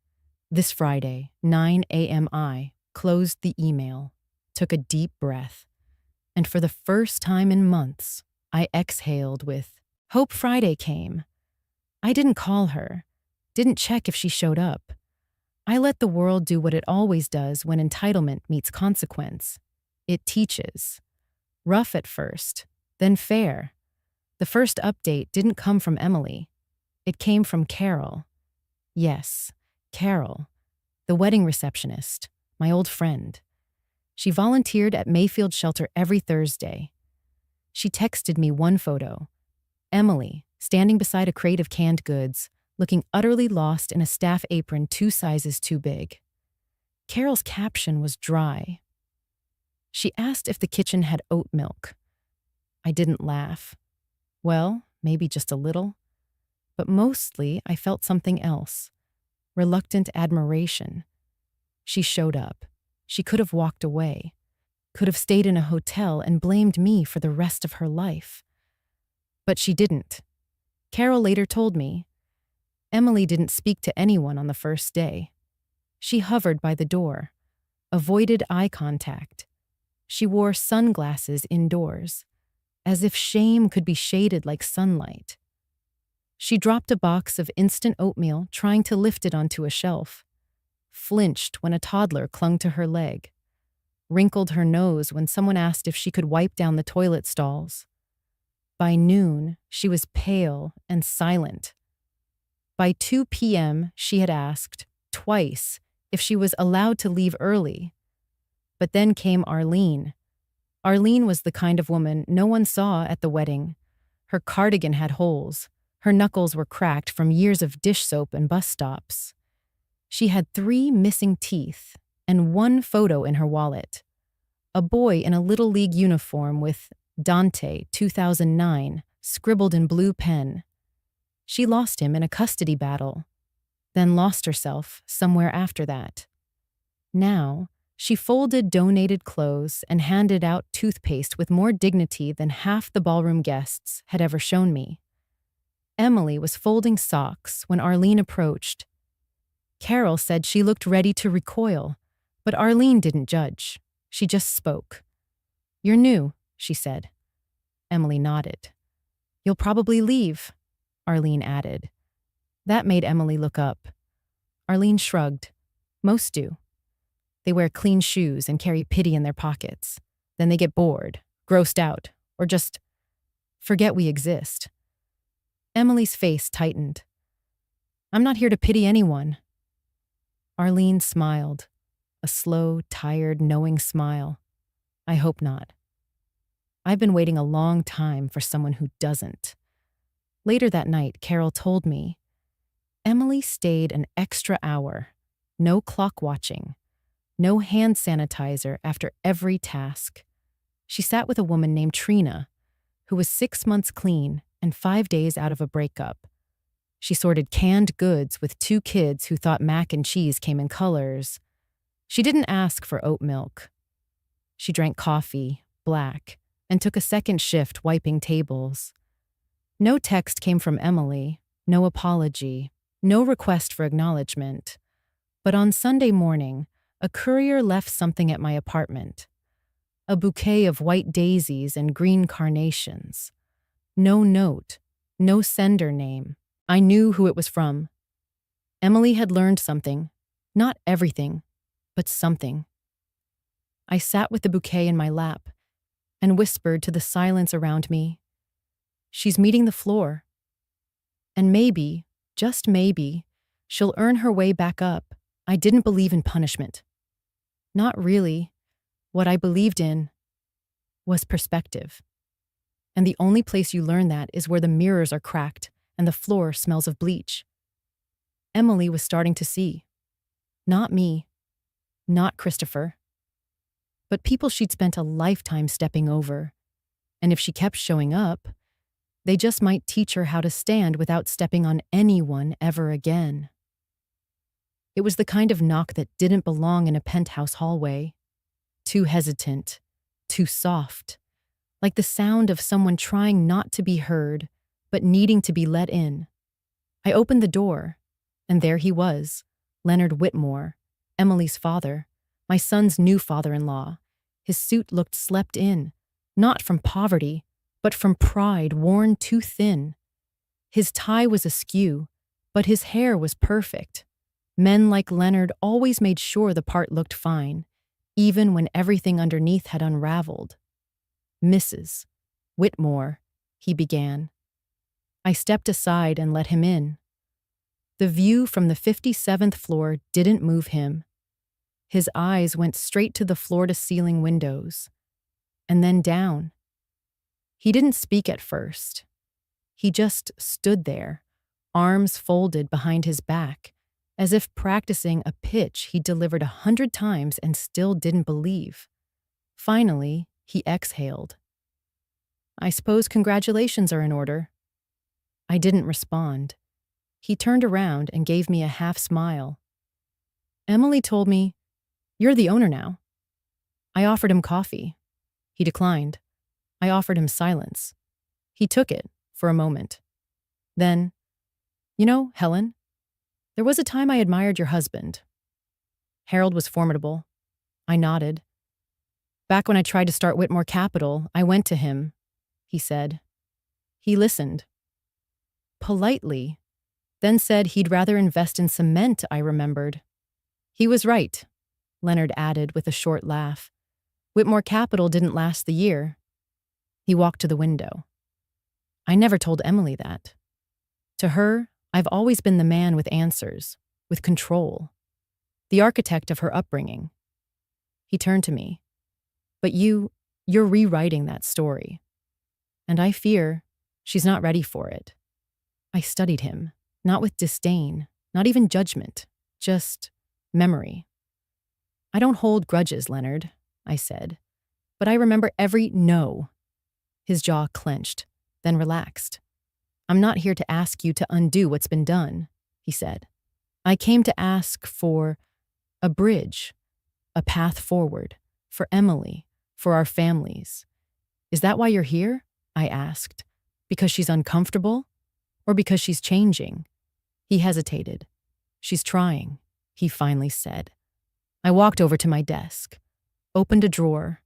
This Friday, 9 a.m. I closed the email, took a deep breath, and for the first time in months, I exhaled with hope. Friday came. I didn't call her, didn't check if she showed up. I let the world do what it always does when entitlement meets consequence. It teaches. Rough at first, then fair. The first update didn't come from Emily. It came from Carol. Yes, Carol, the wedding receptionist, my old friend. She volunteered at Mayfield Shelter every Thursday. She texted me one photo. Emily, standing beside a crate of canned goods, looking utterly lost in a staff apron 2 sizes too big. Carol's caption was dry. She asked if the kitchen had oat milk. I didn't laugh. Well, maybe just a little. But mostly, I felt something else. Reluctant admiration. She showed up. She could have walked away. Could have stayed in a hotel and blamed me for the rest of her life. But she didn't. Carol later told me, Emily didn't speak to anyone on the first day. She hovered by the door, avoided eye contact. She wore sunglasses indoors, as if shame could be shaded like sunlight. She dropped a box of instant oatmeal, trying to lift it onto a shelf, flinched when a toddler clung to her leg, wrinkled her nose when someone asked if she could wipe down the toilet stalls. By noon, she was pale and silent. By 2 p.m., she had asked, twice, if she was allowed to leave early. But then came Arlene. Arlene was the kind of woman no one saw at the wedding. Her cardigan had holes. Her knuckles were cracked from years of dish soap and bus stops. She had 3 missing teeth and 1 photo in her wallet. A boy in a Little League uniform with Dante, 2009, scribbled in blue pen. She lost him in a custody battle, then lost herself somewhere after that. Now, she folded donated clothes and handed out toothpaste with more dignity than half the ballroom guests had ever shown me. Emily was folding socks when Arlene approached. Carol said she looked ready to recoil, but Arlene didn't judge. She just spoke. "You're new," she said. Emily nodded. "You'll probably leave," Arlene added. That made Emily look up. Arlene shrugged. "Most do. They wear clean shoes and carry pity in their pockets. Then they get bored, grossed out, or just forget we exist." Emily's face tightened. "I'm not here to pity anyone." Arlene smiled, a slow, tired, knowing smile. "I hope not. I've been waiting a long time for someone who doesn't." Later that night, Carol told me, Emily stayed an extra hour, no clock watching, no hand sanitizer after every task. She sat with a woman named Trina, who was 6 months clean and 5 days out of a breakup. She sorted canned goods with 2 kids who thought mac and cheese came in colors. She didn't ask for oat milk. She drank coffee, black, and took a second shift wiping tables. No text came from Emily, no apology, no request for acknowledgement. But on Sunday morning, a courier left something at my apartment. A bouquet of white daisies and green carnations. No note, no sender name. I knew who it was from. Emily had learned something. Not everything, but something. I sat with the bouquet in my lap and whispered to the silence around me, "She's meeting the floor. And maybe, just maybe, she'll earn her way back up." I didn't believe in punishment. Not really. What I believed in was perspective. And the only place you learn that is where the mirrors are cracked and the floor smells of bleach. Emily was starting to see. Not me. Not Christopher. But people she'd spent a lifetime stepping over. And if she kept showing up, they just might teach her how to stand without stepping on anyone ever again. It was the kind of knock that didn't belong in a penthouse hallway. Too hesitant, too soft, like the sound of someone trying not to be heard, but needing to be let in. I opened the door, and there he was, Leonard Whitmore, Emily's father, my son's new father-in-law. His suit looked slept in, not from poverty, but from pride worn too thin. His tie was askew, but his hair was perfect. Men like Leonard always made sure the part looked fine, even when everything underneath had unraveled. "Mrs. Whitmore," he began. I stepped aside and let him in. The view from the 57th floor didn't move him. His eyes went straight to the floor-to-ceiling windows, and then down. He didn't speak at first. He just stood there, arms folded behind his back, as if practicing a pitch he delivered 100 times and still didn't believe. Finally, he exhaled. "I suppose congratulations are in order." I didn't respond. He turned around and gave me a half smile. "Emily told me, you're the owner now." I offered him coffee. He declined. I offered him silence. He took it for a moment. Then, "You know, Helen, there was a time I admired your husband." Harold was formidable. I nodded. "Back when I tried to start Whitmore Capital, I went to him," he said. He listened. Politely, then said he'd rather invest in cement, I remembered. "He was right," Leonard added with a short laugh. "Whitmore Capital didn't last the year." He walked to the window. "I never told Emily that. To her, I've always been the man with answers, with control, the architect of her upbringing." He turned to me. "But you're rewriting that story. And I fear she's not ready for it." I studied him, not with disdain, not even judgment, just memory. "I don't hold grudges, Leonard," I said, "but I remember every no." His jaw clenched, then relaxed. "I'm not here to ask you to undo what's been done," he said. "I came to ask for a bridge, a path forward, for Emily, for our families." "Is that why you're here?" I asked. "Because she's uncomfortable? Or because she's changing?" He hesitated. "She's trying," he finally said. I walked over to my desk, opened a drawer,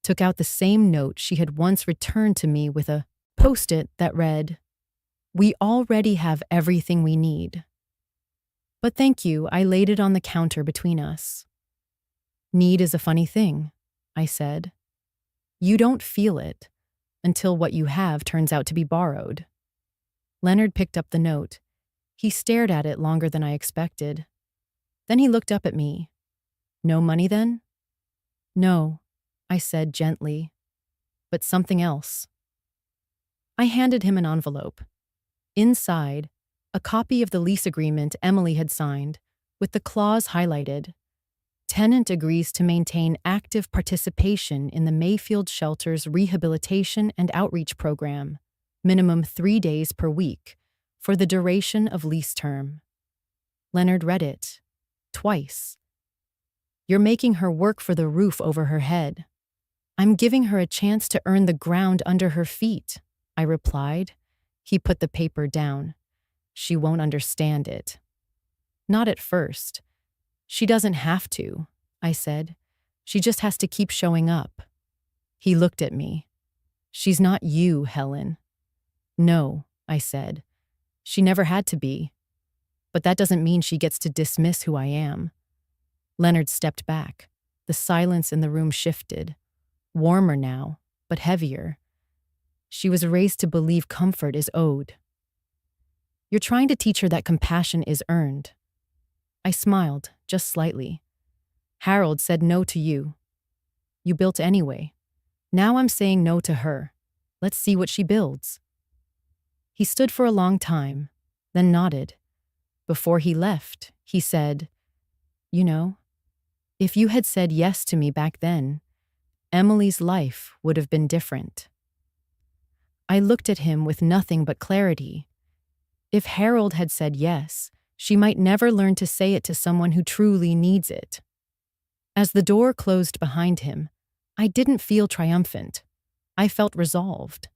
took out the same note she had once returned to me with a post-it that read, "We already have everything we need." "But thank you," I laid it on the counter between us. "Need is a funny thing," I said. "You don't feel it until what you have turns out to be borrowed." Leonard picked up the note. He stared at it longer than I expected. Then he looked up at me. "No money then?" "No," I said gently, "but something else." I handed him an envelope. Inside, a copy of the lease agreement Emily had signed, with the clause highlighted. Tenant agrees to maintain active participation in the Mayfield Shelter's rehabilitation and outreach program, minimum 3 days per week, for the duration of lease term. Leonard read it. Twice. "You're making her work for the roof over her head." "I'm giving her a chance to earn the ground under her feet," I replied. He put the paper down. "She won't understand it." "Not at first. She doesn't have to," I said. "She just has to keep showing up." He looked at me. "She's not you, Helen." "No," I said. "She never had to be. But that doesn't mean she gets to dismiss who I am." Leonard stepped back. The silence in the room shifted. Warmer now, but heavier. "She was raised to believe comfort is owed." "You're trying to teach her that compassion is earned." I smiled, just slightly. "Harold said no to you. You built anyway. Now I'm saying no to her. Let's see what she builds." He stood for a long time, then nodded. Before he left, he said, "You know, if you had said yes to me back then, Emily's life would have been different." I looked at him with nothing but clarity. If Harold had said yes, she might never learn to say it to someone who truly needs it. As the door closed behind him, I didn't feel triumphant. I felt resolved.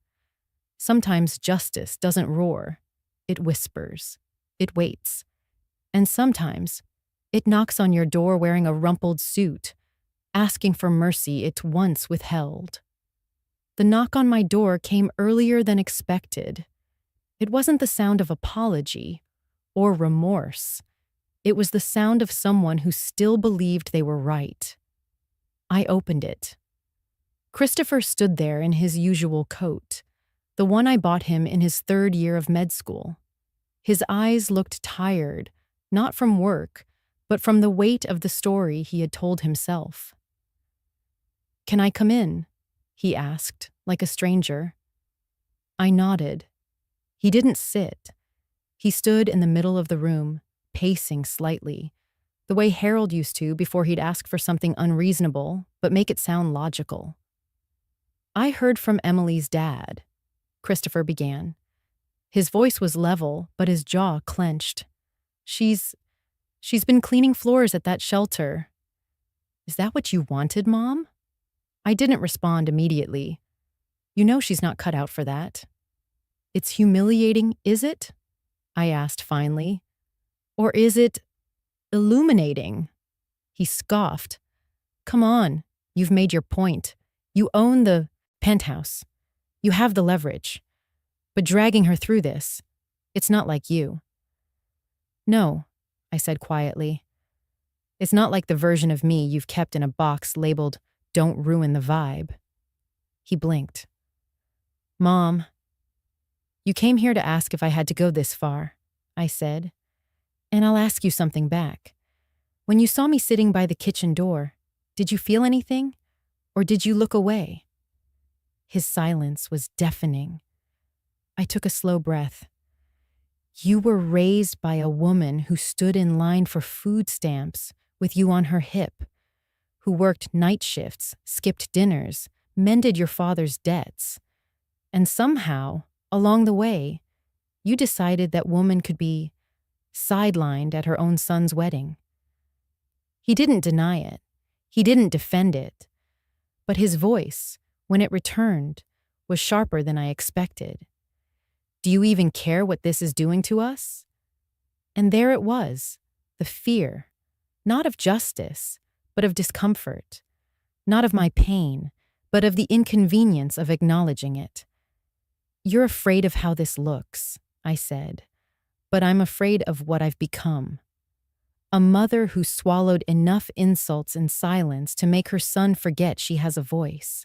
Sometimes justice doesn't roar, it whispers. it waits. And sometimes, it knocks on your door wearing a rumpled suit, asking for mercy it once withheld. The knock on my door came earlier than expected. It wasn't the sound of apology or remorse. It was the sound of someone who still believed they were right. I opened it. Christopher stood there in his usual coat, the one I bought him in his 3rd year of med school. His eyes looked tired, not from work, but from the weight of the story he had told himself. "Can I come in?" he asked, like a stranger. I nodded. He didn't sit. He stood in the middle of the room, pacing slightly, the way Harold used to before he'd ask for something unreasonable, but make it sound logical. "I heard from Emily's dad," Christopher began. His voice was level, but his jaw clenched. She's been cleaning floors at that shelter." "Is that what you wanted, Mom?" I didn't respond immediately. You know she's not cut out for that. "It's humiliating, is it?" I asked finally. "Or is it illuminating?" He scoffed. "Come on, you've made your point. You own the penthouse. You have the leverage. But dragging her through this, it's not like you." "No," I said quietly. "It's not like the version of me you've kept in a box labeled, 'Don't ruin the vibe.'" He blinked. "Mom, you came here to ask if I had to go this far," I said. "And I'll ask you something back. When you saw me sitting by the kitchen door, did you feel anything? Or did you look away?" His silence was deafening. I took a slow breath. "You were raised by a woman who stood in line for food stamps with you on her hip, who worked night shifts, skipped dinners, mended your father's debts. And somehow, along the way, you decided that woman could be sidelined at her own son's wedding." He didn't deny it. He didn't defend it. But his voice, when it returned, was sharper than I expected. "Do you even care what this is doing to us?" And there it was, the fear, not of justice, but of discomfort, not of my pain, but of the inconvenience of acknowledging it. "You're afraid of how this looks," I said, "but I'm afraid of what I've become. A mother who swallowed enough insults in silence to make her son forget she has a voice."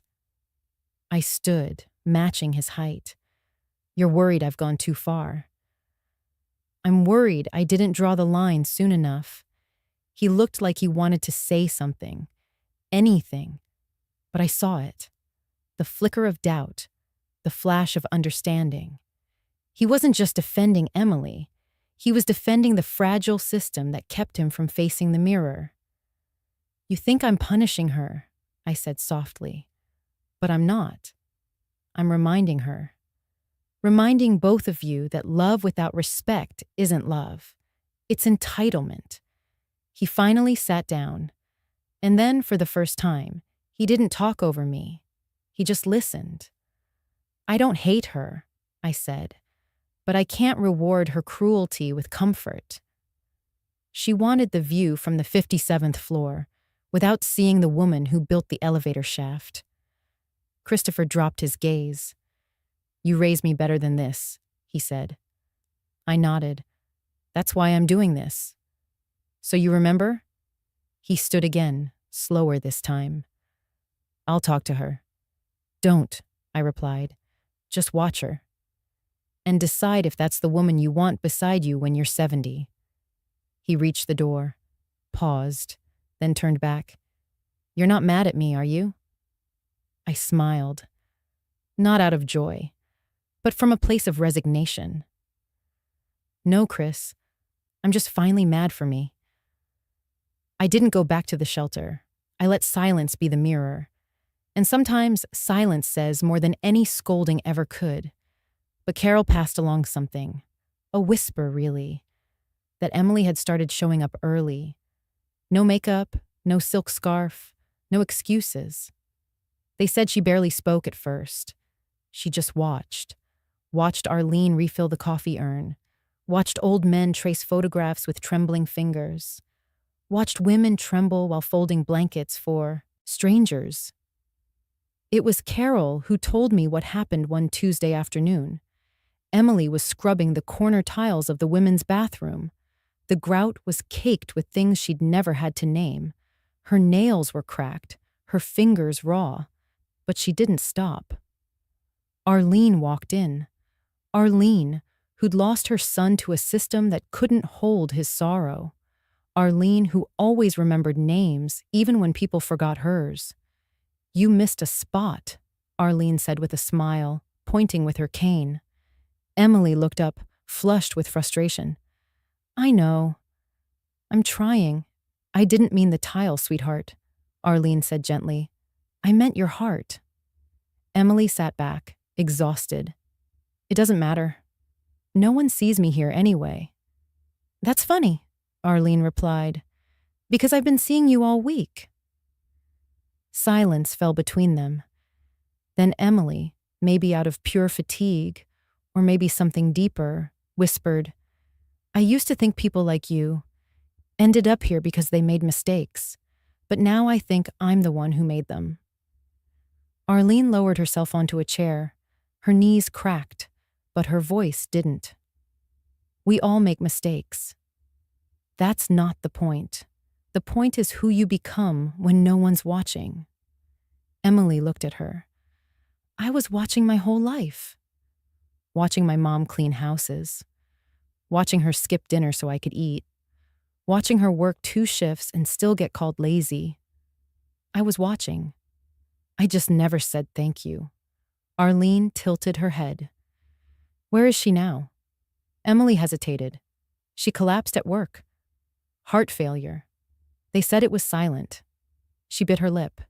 I stood, matching his height. "You're worried I've gone too far." "I'm worried I didn't draw the line soon enough." He looked like he wanted to say something, anything, but I saw it. The flicker of doubt, the flash of understanding. He wasn't just defending Emily. He was defending the fragile system that kept him from facing the mirror. "You think I'm punishing her," I said softly. "But I'm not. I'm reminding her. Reminding both of you that love without respect isn't love. It's entitlement." He finally sat down. And then, for the first time, he didn't talk over me. He just listened. "I don't hate her," I said, "but I can't reward her cruelty with comfort." She wanted the view from the 57th floor, without seeing the woman who built the elevator shaft. Christopher dropped his gaze. "You raised me better than this," he said. I nodded. "That's why I'm doing this." "So you remember?" He stood again, slower this time. "I'll talk to her." "Don't," I replied. "Just watch her. And decide if that's the woman you want beside you when you're 70. He reached the door, paused, then turned back. "You're not mad at me, are you?" I smiled. Not out of joy, but from a place of resignation. "No, Chris. I'm just finally mad for me." I didn't go back to the shelter. I let silence be the mirror. And sometimes silence says more than any scolding ever could. But Carol passed along something, a whisper really, that Emily had started showing up early. No makeup, no silk scarf, no excuses. They said she barely spoke at first. She just watched Arlene refill the coffee urn, watched old men trace photographs with trembling fingers, watched women tremble while folding blankets for strangers. It was Carol who told me what happened one Tuesday afternoon. Emily was scrubbing the corner tiles of the women's bathroom. The grout was caked with things she'd never had to name. Her nails were cracked, her fingers raw, but she didn't stop. Arlene walked in. Arlene, who'd lost her son to a system that couldn't hold his sorrow. Arlene, who always remembered names, even when people forgot hers. "You missed a spot," Arlene said with a smile, pointing with her cane. Emily looked up, flushed with frustration. "I know. I'm trying. I didn't mean the tile, sweetheart," Arlene said gently. "I meant your heart." Emily sat back, exhausted. "It doesn't matter. No one sees me here anyway." "That's funny," Arlene replied, "because I've been seeing you all week." Silence fell between them. Then Emily, maybe out of pure fatigue, or maybe something deeper, whispered, "I used to think people like you ended up here because they made mistakes, but now I think I'm the one who made them." Arlene lowered herself onto a chair. Her knees cracked, but her voice didn't. "We all make mistakes. That's not the point. The point is who you become when no one's watching." Emily looked at her. "I was watching my whole life. Watching my mom clean houses. Watching her skip dinner so I could eat. Watching her work 2 shifts and still get called lazy. I was watching. I just never said thank you." Arlene tilted her head. "Where is she now?" Emily hesitated. "She collapsed at work. Heart failure. They said it was silent." She bit her lip.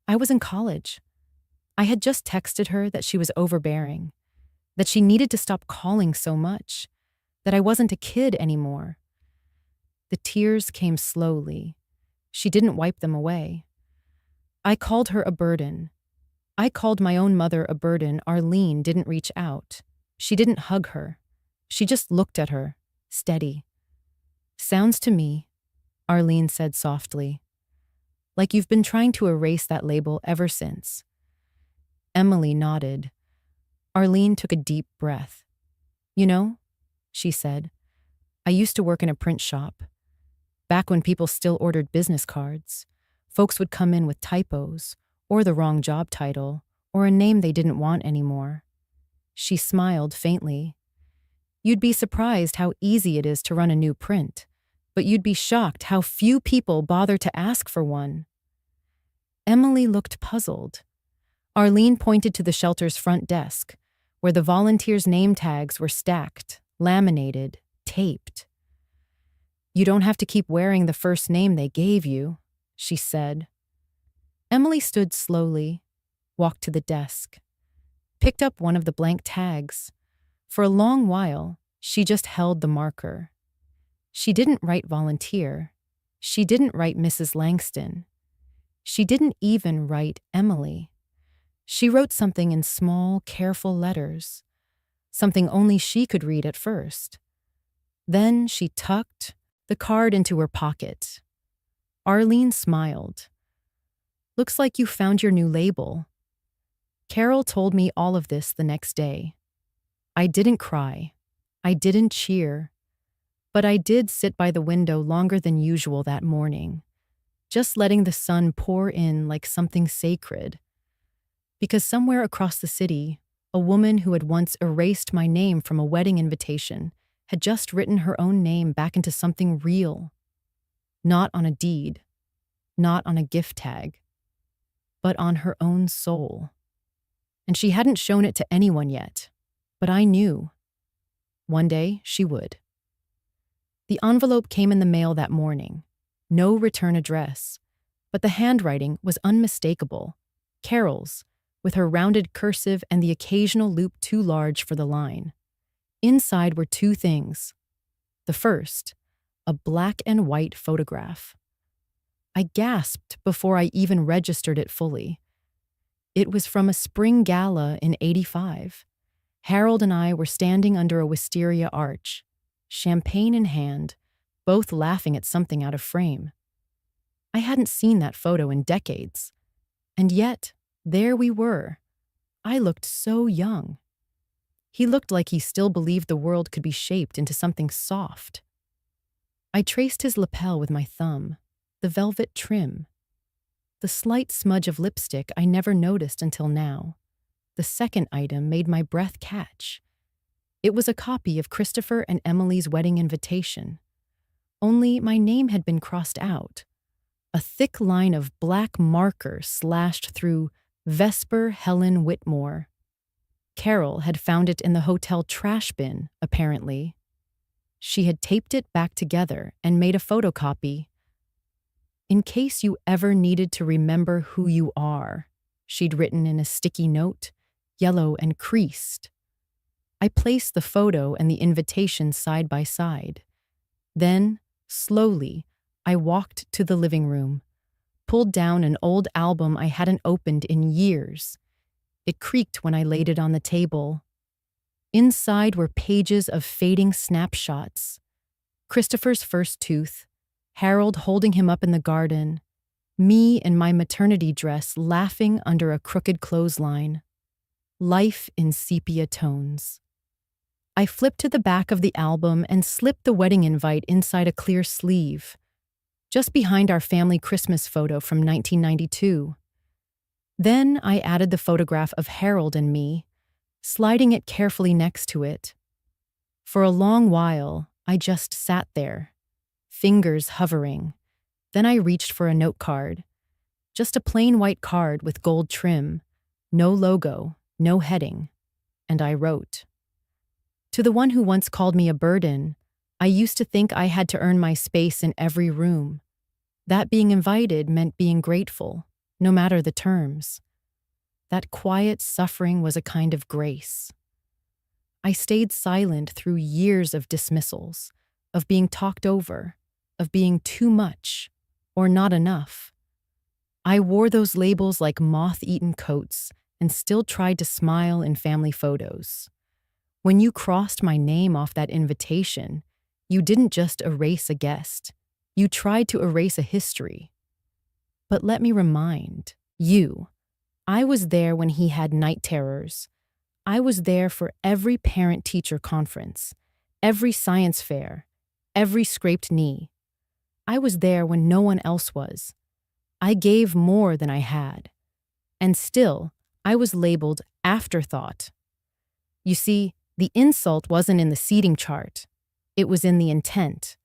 "I was in college. I had just texted her that she was overbearing, that she needed to stop calling so much, that I wasn't a kid anymore." The tears came slowly. She didn't wipe them away. "I called her a burden. I called my own mother a burden." Arlene didn't reach out. She didn't hug her. She just looked at her, steady. "Sounds to me," Arlene said softly, "like you've been trying to erase that label ever since." Emily nodded. Arlene took a deep breath. "You know," she said, "I used to work in a print shop. Back when people still ordered business cards, folks would come in with typos, or the wrong job title, or a name they didn't want anymore." She smiled faintly. "You'd be surprised how easy it is to run a new print, but you'd be shocked how few people bother to ask for one." Emily looked puzzled. Arlene pointed to the shelter's front desk, where the volunteers' name tags were stacked, laminated, taped. "You don't have to keep wearing the first name they gave you," she said. Emily stood slowly, walked to the desk, picked up one of the blank tags. For a long while, she just held the marker. She didn't write volunteer. She didn't write Mrs. Langston. She didn't even write Emily. She wrote something in small, careful letters, something only she could read at first. Then she tucked the card into her pocket. Arlene smiled. "Looks like you found your new label." Carol told me all of this the next day. I didn't cry. I didn't cheer. But I did sit by the window longer than usual that morning, just letting the sun pour in like something sacred. Because somewhere across the city, a woman who had once erased my name from a wedding invitation had just written her own name back into something real. Not on a deed, not on a gift tag, but on her own soul. And she hadn't shown it to anyone yet, but I knew. One day she would. The envelope came in the mail that morning. No return address, but the handwriting was unmistakable. Carol's, with her rounded cursive and the occasional loop too large for the line. Inside were 2 things. The first, a black and white photograph. I gasped before I even registered it fully. It was from a spring gala in '85. Harold and I were standing under a wisteria arch, champagne in hand, both laughing at something out of frame. I hadn't seen that photo in decades. And yet, there we were. I looked so young. He looked like he still believed the world could be shaped into something soft. I traced his lapel with my thumb, the velvet trim, the slight smudge of lipstick I never noticed until now. The second item made my breath catch. It was a copy of Christopher and Emily's wedding invitation. Only my name had been crossed out. A thick line of black marker slashed through Vesper Helen Whitmore. Carol had found it in the hotel trash bin, apparently. She had taped it back together and made a photocopy. "In case you ever needed to remember who you are," she'd written in a sticky note, yellow and creased. I placed the photo and the invitation side by side. Then, slowly, I walked to the living room, pulled down an old album I hadn't opened in years. It creaked when I laid it on the table. Inside were pages of fading snapshots. Christopher's first tooth, Harold holding him up in the garden, me in my maternity dress laughing under a crooked clothesline. Life in sepia tones. I flipped to the back of the album and slipped the wedding invite inside a clear sleeve, just behind our family Christmas photo from 1992. Then I added the photograph of Harold and me, sliding it carefully next to it. For a long while, I just sat there, fingers hovering. Then I reached for a note card. Just a plain white card with gold trim, no logo, no heading. And I wrote, "To the one who once called me a burden, I used to think I had to earn my space in every room. That being invited meant being grateful, no matter the terms. That quiet suffering was a kind of grace." I stayed silent through years of dismissals, of being talked over, of being too much, or not enough. I wore those labels like moth-eaten coats and still tried to smile in family photos. When you crossed my name off that invitation, you didn't just erase a guest. You tried to erase a history. But let me remind you, I was there when he had night terrors. I was there for every parent-teacher conference, every science fair, every scraped knee. I was there when no one else was. I gave more than I had. And still, I was labeled Afterthought. You see, the insult wasn't in the seating chart. It was in the intent.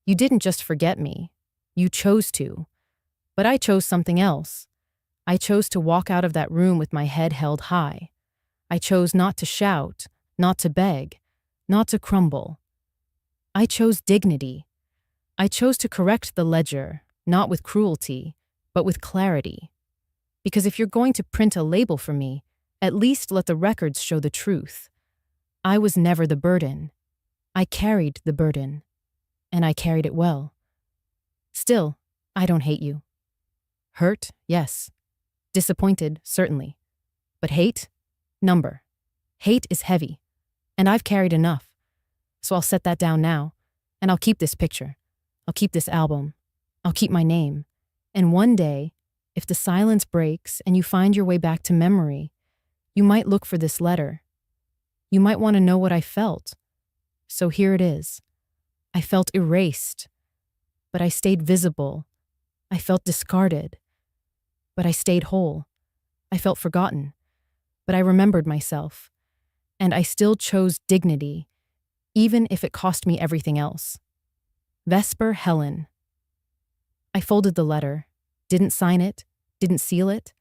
You didn't just forget me. You chose to. But I chose something else. I chose to walk out of that room with my head held high. I chose not to shout, not to beg, not to crumble. I chose dignity. I chose to correct the ledger, not with cruelty, but with clarity. Because if you're going to print a label for me, at least let the records show the truth. I was never the burden. I carried the burden. And I carried it well. Still, I don't hate you. Hurt, yes. Disappointed, certainly. But hate? Number. Hate is heavy. And I've carried enough. So I'll set that down now. And I'll keep this picture. I'll keep this album. I'll keep my name. And one day, if the silence breaks and you find your way back to memory, you might look for this letter. You might want to know what I felt. So here it is. I felt erased, but I stayed visible. I felt discarded, but I stayed whole. I felt forgotten, but I remembered myself. And I still chose dignity, even if it cost me everything else. Vesper Helen. I folded the letter, didn't sign it, didn't seal it.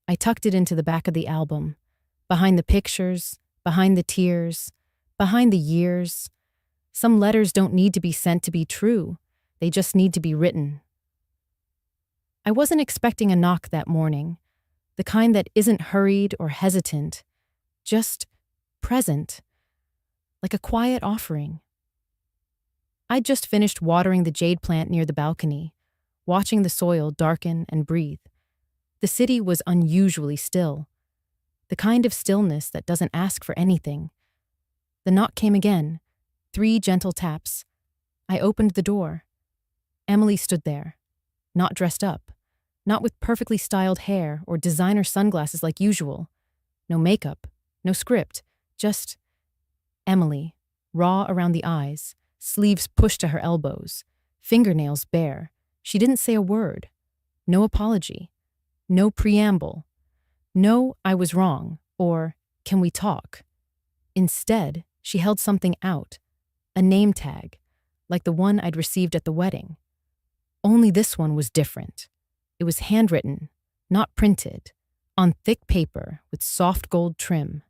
I tucked it into the back of the album, behind the pictures, behind the tears, behind the years. Some letters don't need to be sent to be true. They just need to be written. I wasn't expecting a knock that morning, the kind that isn't hurried or hesitant, just present, like a quiet offering. I'd just finished watering the jade plant near the balcony, watching the soil darken and breathe. The city was unusually still, the kind of stillness that doesn't ask for anything. The knock came again, 3 gentle taps. I opened the door. Emily stood there, not dressed up, not with perfectly styled hair or designer sunglasses like usual. No makeup, no script, just Emily, raw around the eyes, sleeves pushed to her elbows, fingernails bare. She didn't say a word. No apology. No preamble. No, I was wrong, or can we talk? Instead, she held something out, a name tag, like the one I'd received at the wedding. Only this one was different. It was handwritten, not printed, on thick paper with soft gold trim.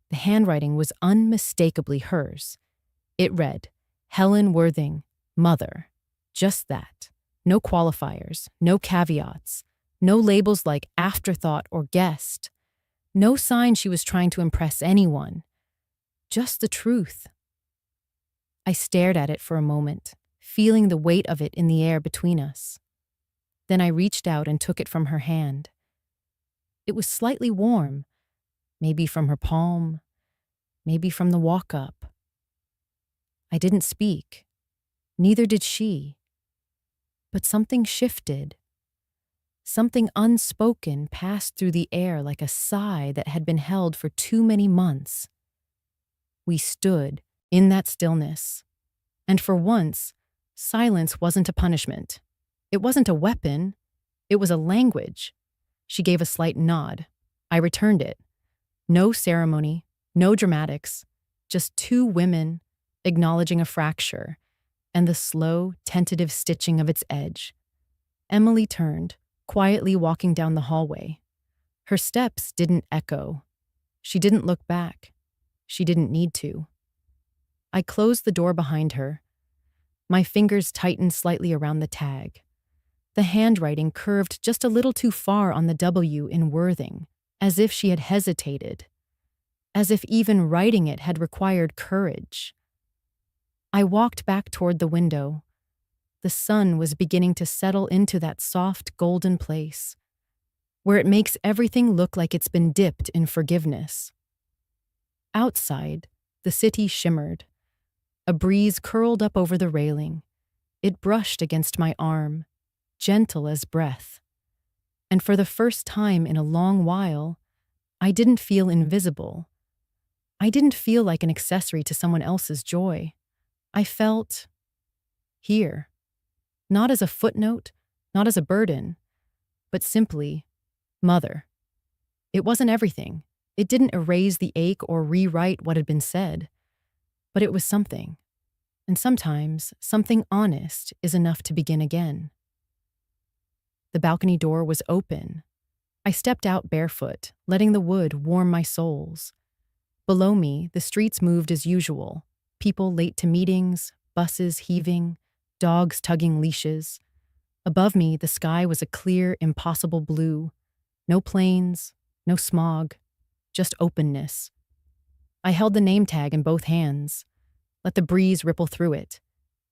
The handwriting was unmistakably hers. It read, Helen Worthing, Mother. Just that. No qualifiers, no caveats, no labels like afterthought or guest. No sign she was trying to impress anyone. Just the truth. I stared at it for a moment, feeling the weight of it in the air between us. Then I reached out and took it from her hand. It was slightly warm, maybe from her palm, maybe from the walk-up. I didn't speak. Neither did she. But something shifted. Something unspoken passed through the air like a sigh that had been held for too many months. We stood in that stillness. And for once, silence wasn't a punishment. It wasn't a weapon. It was a language. She gave a slight nod. I returned it. No ceremony, no dramatics, just 2 women acknowledging a fracture and the slow, tentative stitching of its edge. Emily turned, quietly walking down the hallway. Her steps didn't echo. She didn't look back. She didn't need to. I closed the door behind her. My fingers tightened slightly around the tag. The handwriting curved just a little too far on the W in Worthing, as if she had hesitated, as if even writing it had required courage. I walked back toward the window. The sun was beginning to settle into that soft, golden place, where it makes everything look like it's been dipped in forgiveness. Outside, the city shimmered. A breeze curled up over the railing. It brushed against my arm, gentle as breath. And for the first time in a long while, I didn't feel invisible. I didn't feel like an accessory to someone else's joy. I felt here, not as a footnote, not as a burden, but simply mother. It wasn't everything. It didn't erase the ache or rewrite what had been said, but it was something. And sometimes something honest is enough to begin again. The balcony door was open. I stepped out barefoot, letting the wood warm my soles. Below me, the streets moved as usual. People late to meetings, buses heaving, dogs tugging leashes. Above me, the sky was a clear, impossible blue. No planes, no smog, just openness. I held the name tag in both hands. Let the breeze ripple through it.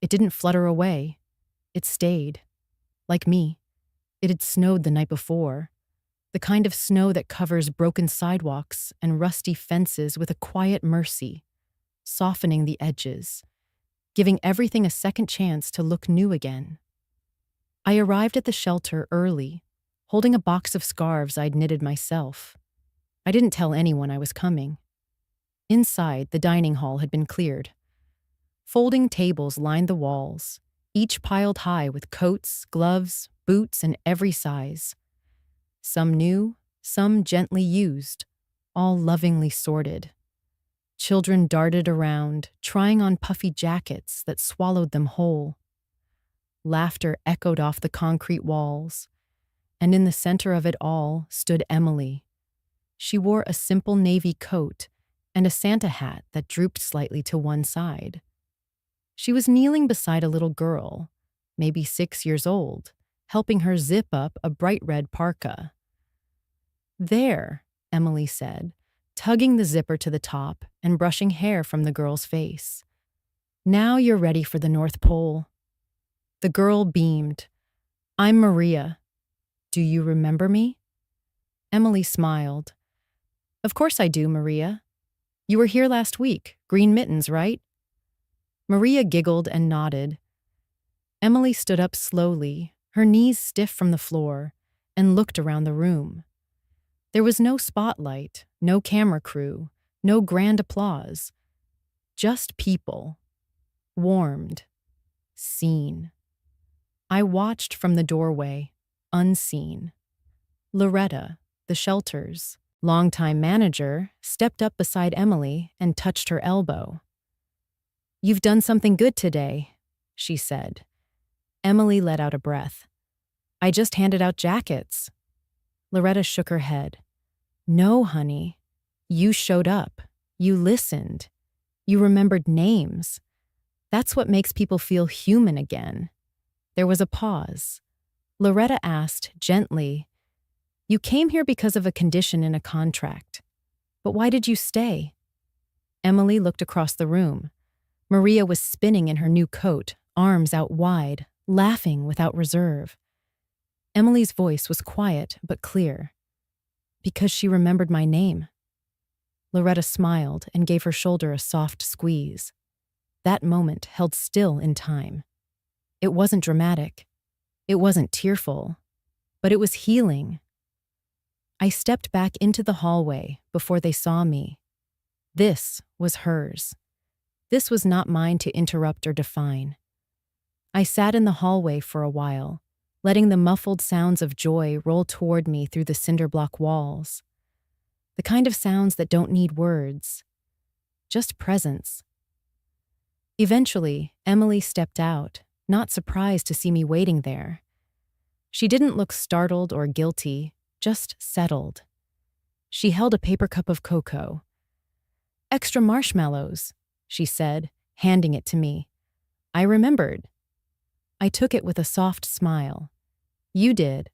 It didn't flutter away. It stayed. Like me. It had snowed the night before. The kind of snow that covers broken sidewalks and rusty fences with a quiet mercy, softening the edges, giving everything a second chance to look new again. I arrived at the shelter early, holding a box of scarves I'd knitted myself. I didn't tell anyone I was coming. Inside, the dining hall had been cleared. Folding tables lined the walls, each piled high with coats, gloves, boots, and every size. Some new, some gently used, all lovingly sorted. Children darted around, trying on puffy jackets that swallowed them whole. Laughter echoed off the concrete walls, and in the center of it all stood Emily. She wore a simple navy coat and a Santa hat that drooped slightly to one side. She was kneeling beside a little girl, maybe 6 years old, helping her zip up a bright red parka. "There," Emily said, tugging the zipper to the top and brushing hair from the girl's face. "Now you're ready for the North Pole." The girl beamed. "I'm Maria. Do you remember me?" Emily smiled. "Of course I do, Maria. You were here last week, green mittens, right?" Maria giggled and nodded. Emily stood up slowly, her knees stiff from the floor, and looked around the room. There was no spotlight, no camera crew, no grand applause. Just people. Warmed. Seen. I watched from the doorway, unseen. Loretta, the shelter's longtime manager, stepped up beside Emily and touched her elbow. "You've done something good today," she said. Emily let out a breath. "I just handed out jackets." Loretta shook her head. "No, honey. You showed up. You listened. You remembered names. That's what makes people feel human again." There was a pause. Loretta asked, gently, "You came here because of a condition in a contract. But why did you stay?" Emily looked across the room. Maria was spinning in her new coat, arms out wide, laughing without reserve. Emily's voice was quiet but clear. "Because she remembered my name." Loretta smiled and gave her shoulder a soft squeeze. That moment held still in time. It wasn't dramatic. It wasn't tearful. But it was healing. I stepped back into the hallway before they saw me. This was hers. This was not mine to interrupt or define. I sat in the hallway for a while, letting the muffled sounds of joy roll toward me through the cinder block walls. The kind of sounds that don't need words, just presence. Eventually, Emily stepped out, not surprised to see me waiting there. She didn't look startled or guilty, just settled. She held a paper cup of cocoa. "Extra marshmallows," she said, handing it to me. I remembered. I took it with a soft smile. "You did."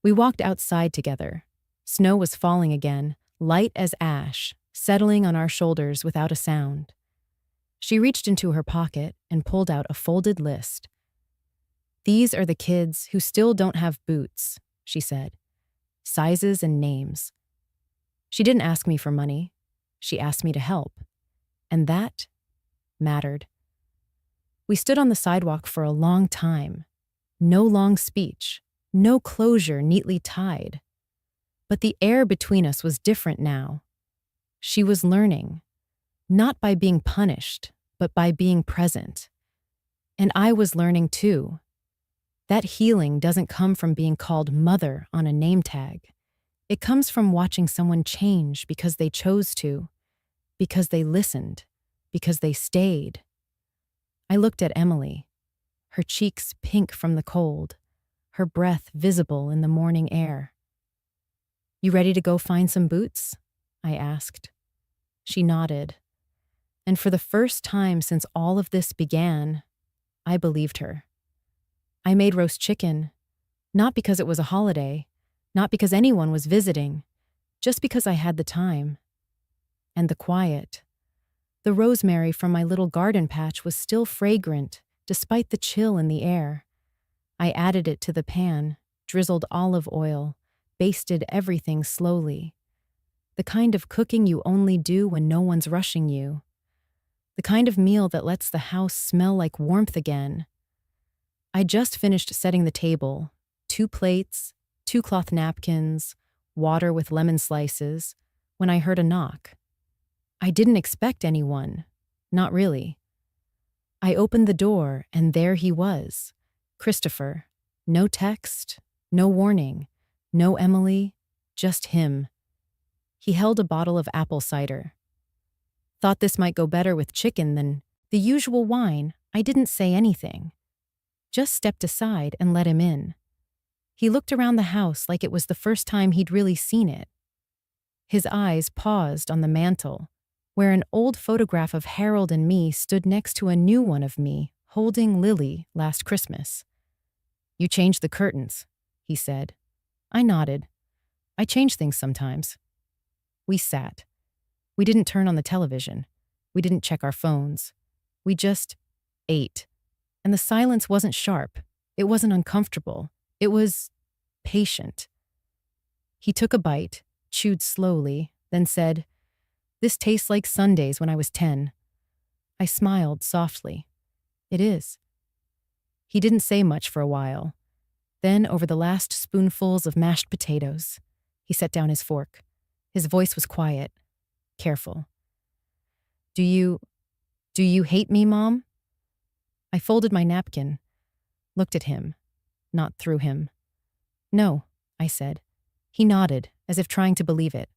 We walked outside together. Snow was falling again, light as ash, settling on our shoulders without a sound. She reached into her pocket and pulled out a folded list. "These are the kids who still don't have boots," she said. "Sizes and names." She didn't ask me for money. She asked me to help. And that mattered. We stood on the sidewalk for a long time. No long speech, no closure neatly tied. But the air between us was different now. She was learning, not by being punished, but by being present. And I was learning too. That healing doesn't come from being called mother on a name tag. It comes from watching someone change because they chose to, because they listened, because they stayed. I looked at Emily, her cheeks pink from the cold, her breath visible in the morning air. "You ready to go find some boots?" I asked. She nodded. And for the first time since all of this began, I believed her. I made roast chicken, not because it was a holiday, not because anyone was visiting, just because I had the time. And the quiet. The rosemary from my little garden patch was still fragrant, despite the chill in the air. I added it to the pan, drizzled olive oil, basted everything slowly. The kind of cooking you only do when no one's rushing you. The kind of meal that lets the house smell like warmth again. I just finished setting the table, 2 plates, 2 cloth napkins, water with lemon slices, when I heard a knock. I didn't expect anyone. Not really. I opened the door, and there he was. Christopher. No text, no warning, no Emily, just him. He held a bottle of apple cider. Thought this might go better with chicken than the usual wine. I didn't say anything. Just stepped aside and let him in. He looked around the house like it was the first time he'd really seen it. His eyes paused on the mantel, where an old photograph of Harold and me stood next to a new one of me holding Lily last Christmas. "You changed the curtains," he said. I nodded. I change things sometimes. We sat. We didn't turn on the television. We didn't check our phones. We just ate. And the silence wasn't sharp. It wasn't uncomfortable. It was patient. He took a bite, chewed slowly, then said, "This tastes like Sundays when I was 10. I smiled softly. It is. He didn't say much for a while. Then, over the last spoonfuls of mashed potatoes, he set down his fork. His voice was quiet, careful. Do you hate me, Mom? I folded my napkin, looked at him, not through him. No, I said. He nodded, as if trying to believe it,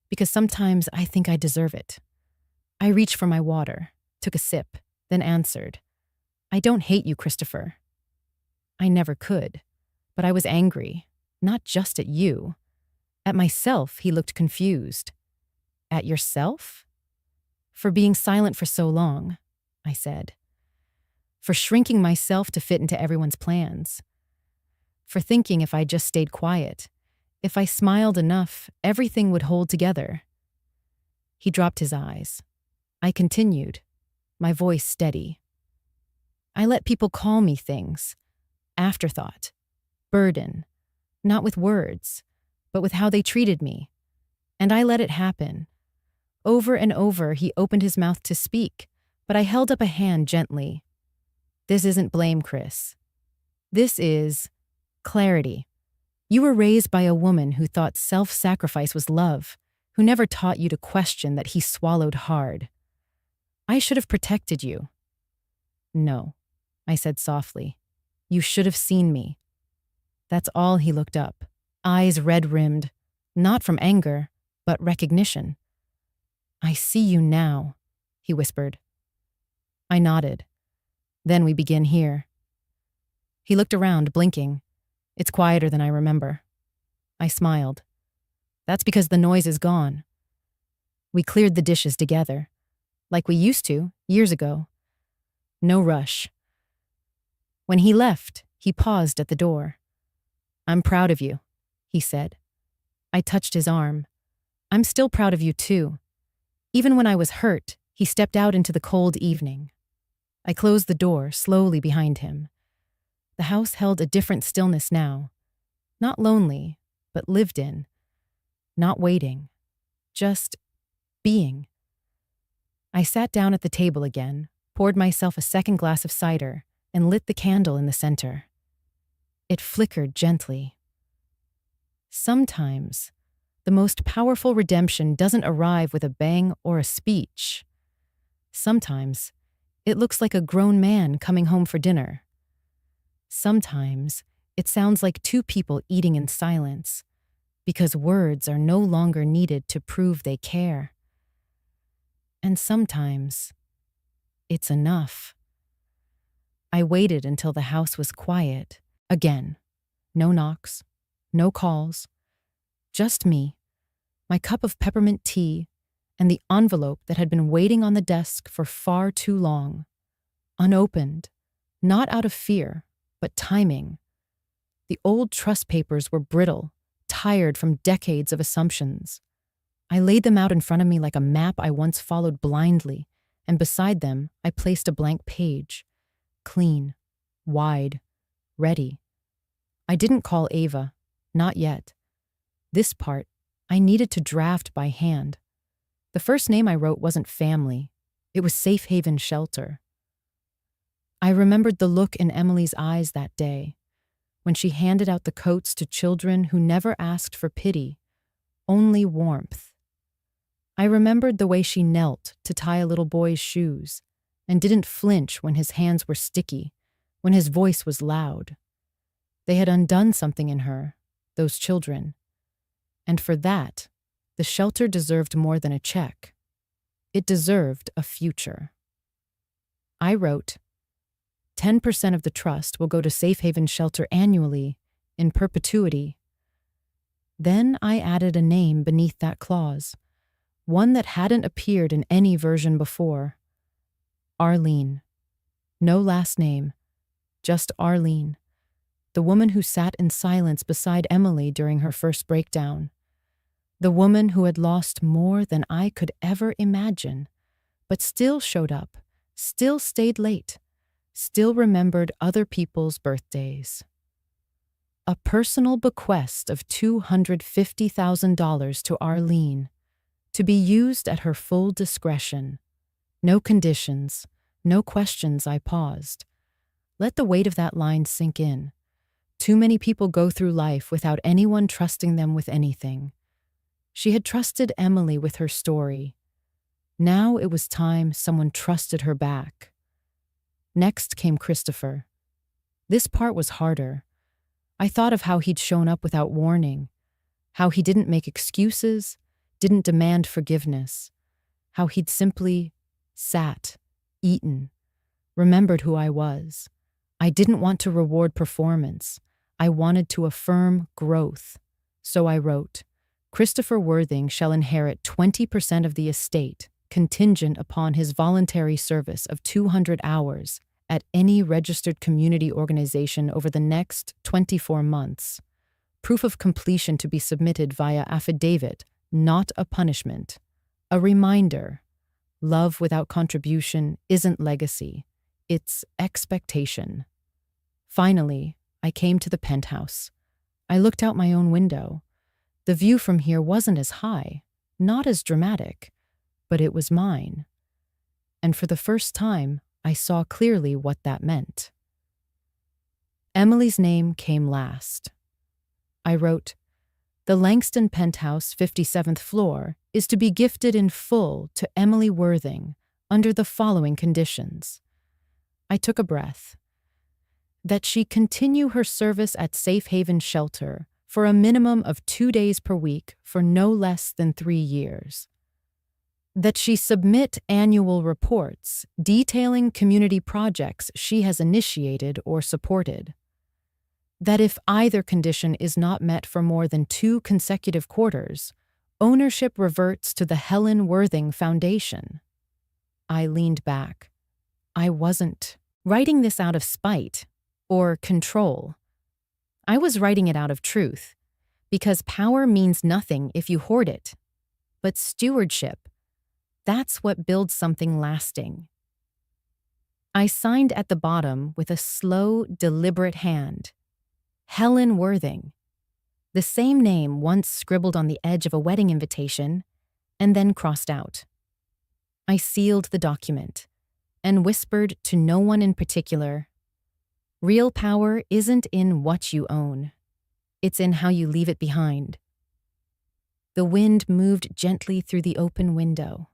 because sometimes I think I deserve it. I reached for my water, took a sip, then answered. I don't hate you, Christopher. I never could, but I was angry, not just at you. At myself, he looked confused. At yourself? For being silent for so long, I said. For shrinking myself to fit into everyone's plans. For thinking if I just stayed quiet, if I smiled enough, everything would hold together. He dropped his eyes. I continued, my voice steady. I let people call me things. Afterthought. Burden. Not with words, but with how they treated me. And I let it happen. Over and over, he opened his mouth to speak, but I held up a hand gently. This isn't blame, Chris. This is clarity. You were raised by a woman who thought self-sacrifice was love, who never taught you to question that he swallowed hard. I should have protected you. No, I said softly. You should have seen me. That's all. He looked up, eyes red-rimmed, not from anger, but recognition. I see you now, he whispered. I nodded. Then we begin here. He looked around, blinking. It's quieter than I remember. I smiled. That's because the noise is gone. We cleared the dishes together, like we used to, years ago. No rush. When he left, he paused at the door. I'm proud of you, he said. I touched his arm. I'm still proud of you too. Even when I was hurt, he stepped out into the cold evening. I closed the door slowly behind him. The house held a different stillness now. Not lonely, but lived in. Not waiting. Just being. I sat down at the table again, poured myself a second glass of cider, and lit the candle in the center. It flickered gently. Sometimes, the most powerful redemption doesn't arrive with a bang or a speech. Sometimes, it looks like a grown man coming home for dinner. Sometimes, it sounds like two people eating in silence, because words are no longer needed to prove they care. And sometimes, it's enough. I waited until the house was quiet. Again, no knocks, no calls, just me, my cup of peppermint tea, and the envelope that had been waiting on the desk for far too long. Unopened, not out of fear, but timing. The old trust papers were brittle, tired from decades of assumptions. I laid them out in front of me like a map I once followed blindly, and beside them I placed a blank page. Clean, wide, ready. I didn't call Ava, not yet. This part, I needed to draft by hand. The first name I wrote wasn't family. It was Safe Haven Shelter. I remembered the look in Emily's eyes that day, when she handed out the coats to children who never asked for pity, only warmth. I remembered the way she knelt to tie a little boy's shoes and didn't flinch when his hands were sticky, when his voice was loud. They had undone something in her, those children. And for that, the shelter deserved more than a check. It deserved a future. I wrote, 10% of the trust will go to Safe Haven Shelter annually, in perpetuity. Then I added a name beneath that clause, one that hadn't appeared in any version before. Arlene. No last name, just Arlene, the woman who sat in silence beside Emily during her first breakdown. The woman who had lost more than I could ever imagine, but still showed up, still stayed late, still remembered other people's birthdays. A personal bequest of $250,000 to Arlene, to be used at her full discretion, No conditions, no questions. I paused. Let the weight of that line sink in. Too many people go through life without anyone trusting them with anything. She had trusted Emily with her story. Now it was time someone trusted her back. Next came Christopher. This part was harder. I thought of how he'd shown up without warning, how he didn't make excuses, didn't demand forgiveness, how he'd simply sat, eaten, remembered who I was. I didn't want to reward performance. I wanted to affirm growth. So I wrote, Christopher Worthing shall inherit 20% of the estate, contingent upon his voluntary service of 200 hours at any registered community organization over the next 24 months. Proof of completion to be submitted via affidavit, not a punishment. A reminder. Love without contribution isn't legacy. It's expectation. Finally, I came to the penthouse. I looked out my own window. The view from here wasn't as high, not as dramatic, but it was mine. And for the first time, I saw clearly what that meant. Emily's name came last. I wrote, the Langston Penthouse, 57th floor, is to be gifted in full to Emily Worthing under the following conditions. I took a breath. That she continue her service at Safe Haven Shelter for a minimum of 2 days per week for no less than 3 years. That she submit annual reports detailing community projects she has initiated or supported. That if either condition is not met for more than 2 consecutive quarters, ownership reverts to the Helen Worthing Foundation. I leaned back. I wasn't writing this out of spite or control. I was writing it out of truth, because power means nothing if you hoard it. But stewardship, that's what builds something lasting. I signed at the bottom with a slow, deliberate hand. Helen Worthing. The same name once scribbled on the edge of a wedding invitation, and then crossed out. I sealed the document and whispered to no one in particular, real power isn't in what you own. It's in how you leave it behind. The wind moved gently through the open window.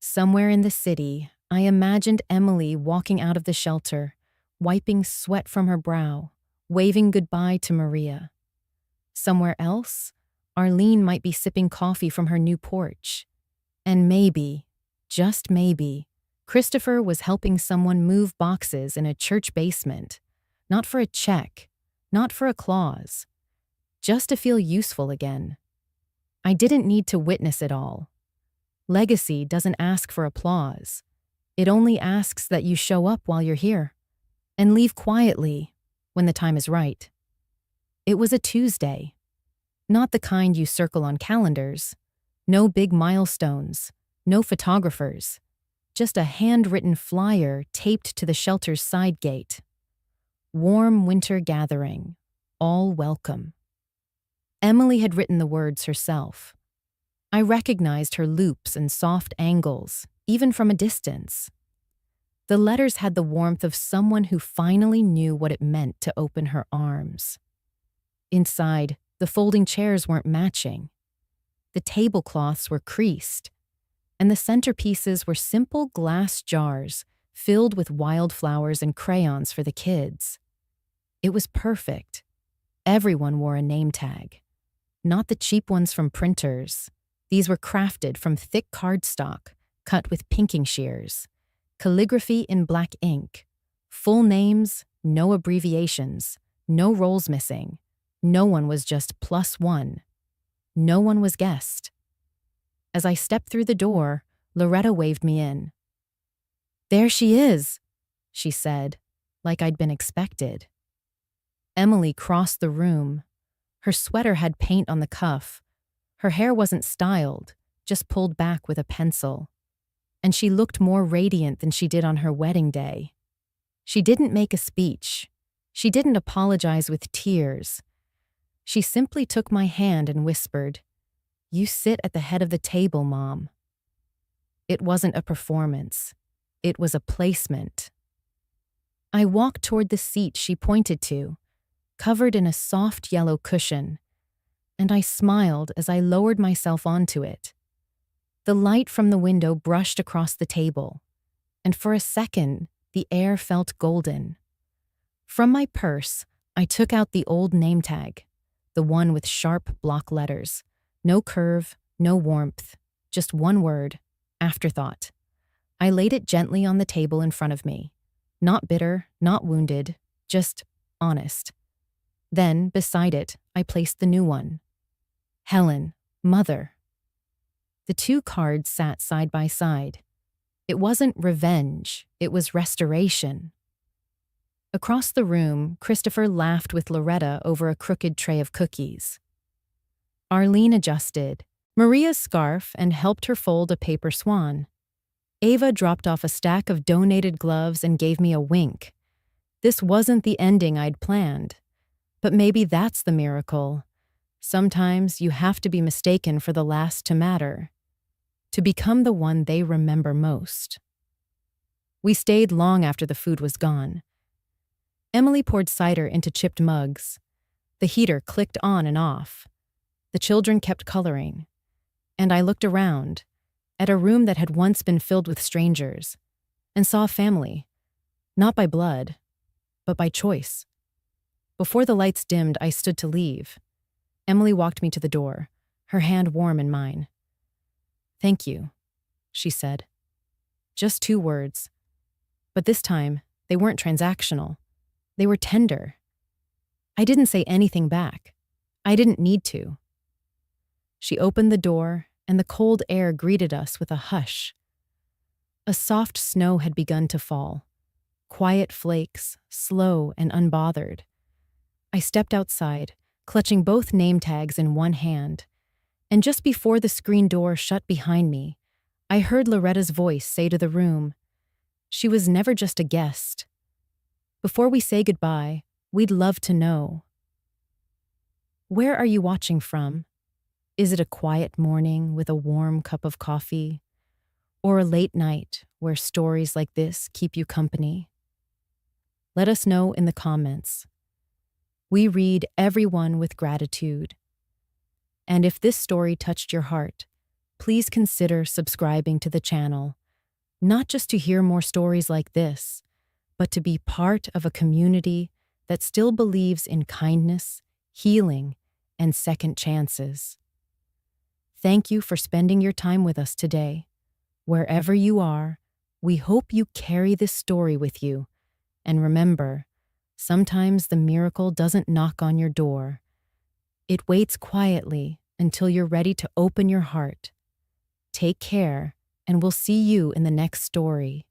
Somewhere in the city, I imagined Emily walking out of the shelter, wiping sweat from her brow, waving goodbye to Maria. Somewhere else, Arlene might be sipping coffee from her new porch. And maybe, just maybe, Christopher was helping someone move boxes in a church basement, not for a check, not for a clause, just to feel useful again. I didn't need to witness it all. Legacy doesn't ask for applause. It only asks that you show up while you're here and leave quietly when the time is right. It was a Tuesday, not the kind you circle on calendars. No big milestones, no photographers, just a handwritten flyer taped to the shelter's side gate. Warm winter gathering, all welcome. Emily had written the words herself. I recognized her loops and soft angles, even from a distance. The letters had the warmth of someone who finally knew what it meant to open her arms. Inside, the folding chairs weren't matching. The tablecloths were creased, and the centerpieces were simple glass jars filled with wildflowers and crayons for the kids. It was perfect. Everyone wore a name tag. Not the cheap ones from printers. These were crafted from thick cardstock, cut with pinking shears. Calligraphy in black ink. Full names, no abbreviations, no rolls missing. No one was just +1. No one was guessed. As I stepped through the door, Loretta waved me in. "There she is," she said, like I'd been expected. Emily crossed the room. Her sweater had paint on the cuff. Her hair wasn't styled, just pulled back with a pencil. And she looked more radiant than she did on her wedding day. She didn't make a speech. She didn't apologize with tears. She simply took my hand and whispered, "You sit at the head of the table, Mom." It wasn't a performance. It was a placement. I walked toward the seat she pointed to, covered in a soft yellow cushion, and I smiled as I lowered myself onto it. The light from the window brushed across the table, and for a second, the air felt golden. From my purse, I took out the old name tag, the one with sharp block letters. No curve, no warmth, just one word, afterthought. I laid it gently on the table in front of me. Not bitter, not wounded, just honest. Then, beside it, I placed the new one. Helen, Mother. The two cards sat side by side. It wasn't revenge, it was restoration. Across the room, Christopher laughed with Loretta over a crooked tray of cookies. Arlene adjusted Maria's scarf and helped her fold a paper swan. Ava dropped off a stack of donated gloves and gave me a wink. This wasn't the ending I'd planned. But maybe that's the miracle. Sometimes you have to be mistaken for the last to matter, to become the one they remember most. We stayed long after the food was gone. Emily poured cider into chipped mugs. The heater clicked on and off. The children kept coloring. And I looked around, at a room that had once been filled with strangers, and saw a family, not by blood, but by choice. Before the lights dimmed, I stood to leave. Emily walked me to the door, her hand warm in mine. "Thank you," she said. Just 2 words. But this time, they weren't transactional. They were tender. I didn't say anything back. I didn't need to. She opened the door, and the cold air greeted us with a hush. A soft snow had begun to fall. Quiet flakes, slow and unbothered. I stepped outside, clutching both name tags in one hand, and just before the screen door shut behind me, I heard Loretta's voice say to the room, she was never just a guest. Before we say goodbye, we'd love to know. Where are you watching from? Is it a quiet morning with a warm cup of coffee? Or a late night where stories like this keep you company? Let us know in the comments. We read everyone with gratitude. And if this story touched your heart, please consider subscribing to the channel, not just to hear more stories like this, but to be part of a community that still believes in kindness, healing, and second chances. Thank you for spending your time with us today. Wherever you are, we hope you carry this story with you. And remember, sometimes the miracle doesn't knock on your door. It waits quietly until you're ready to open your heart. Take care, and we'll see you in the next story.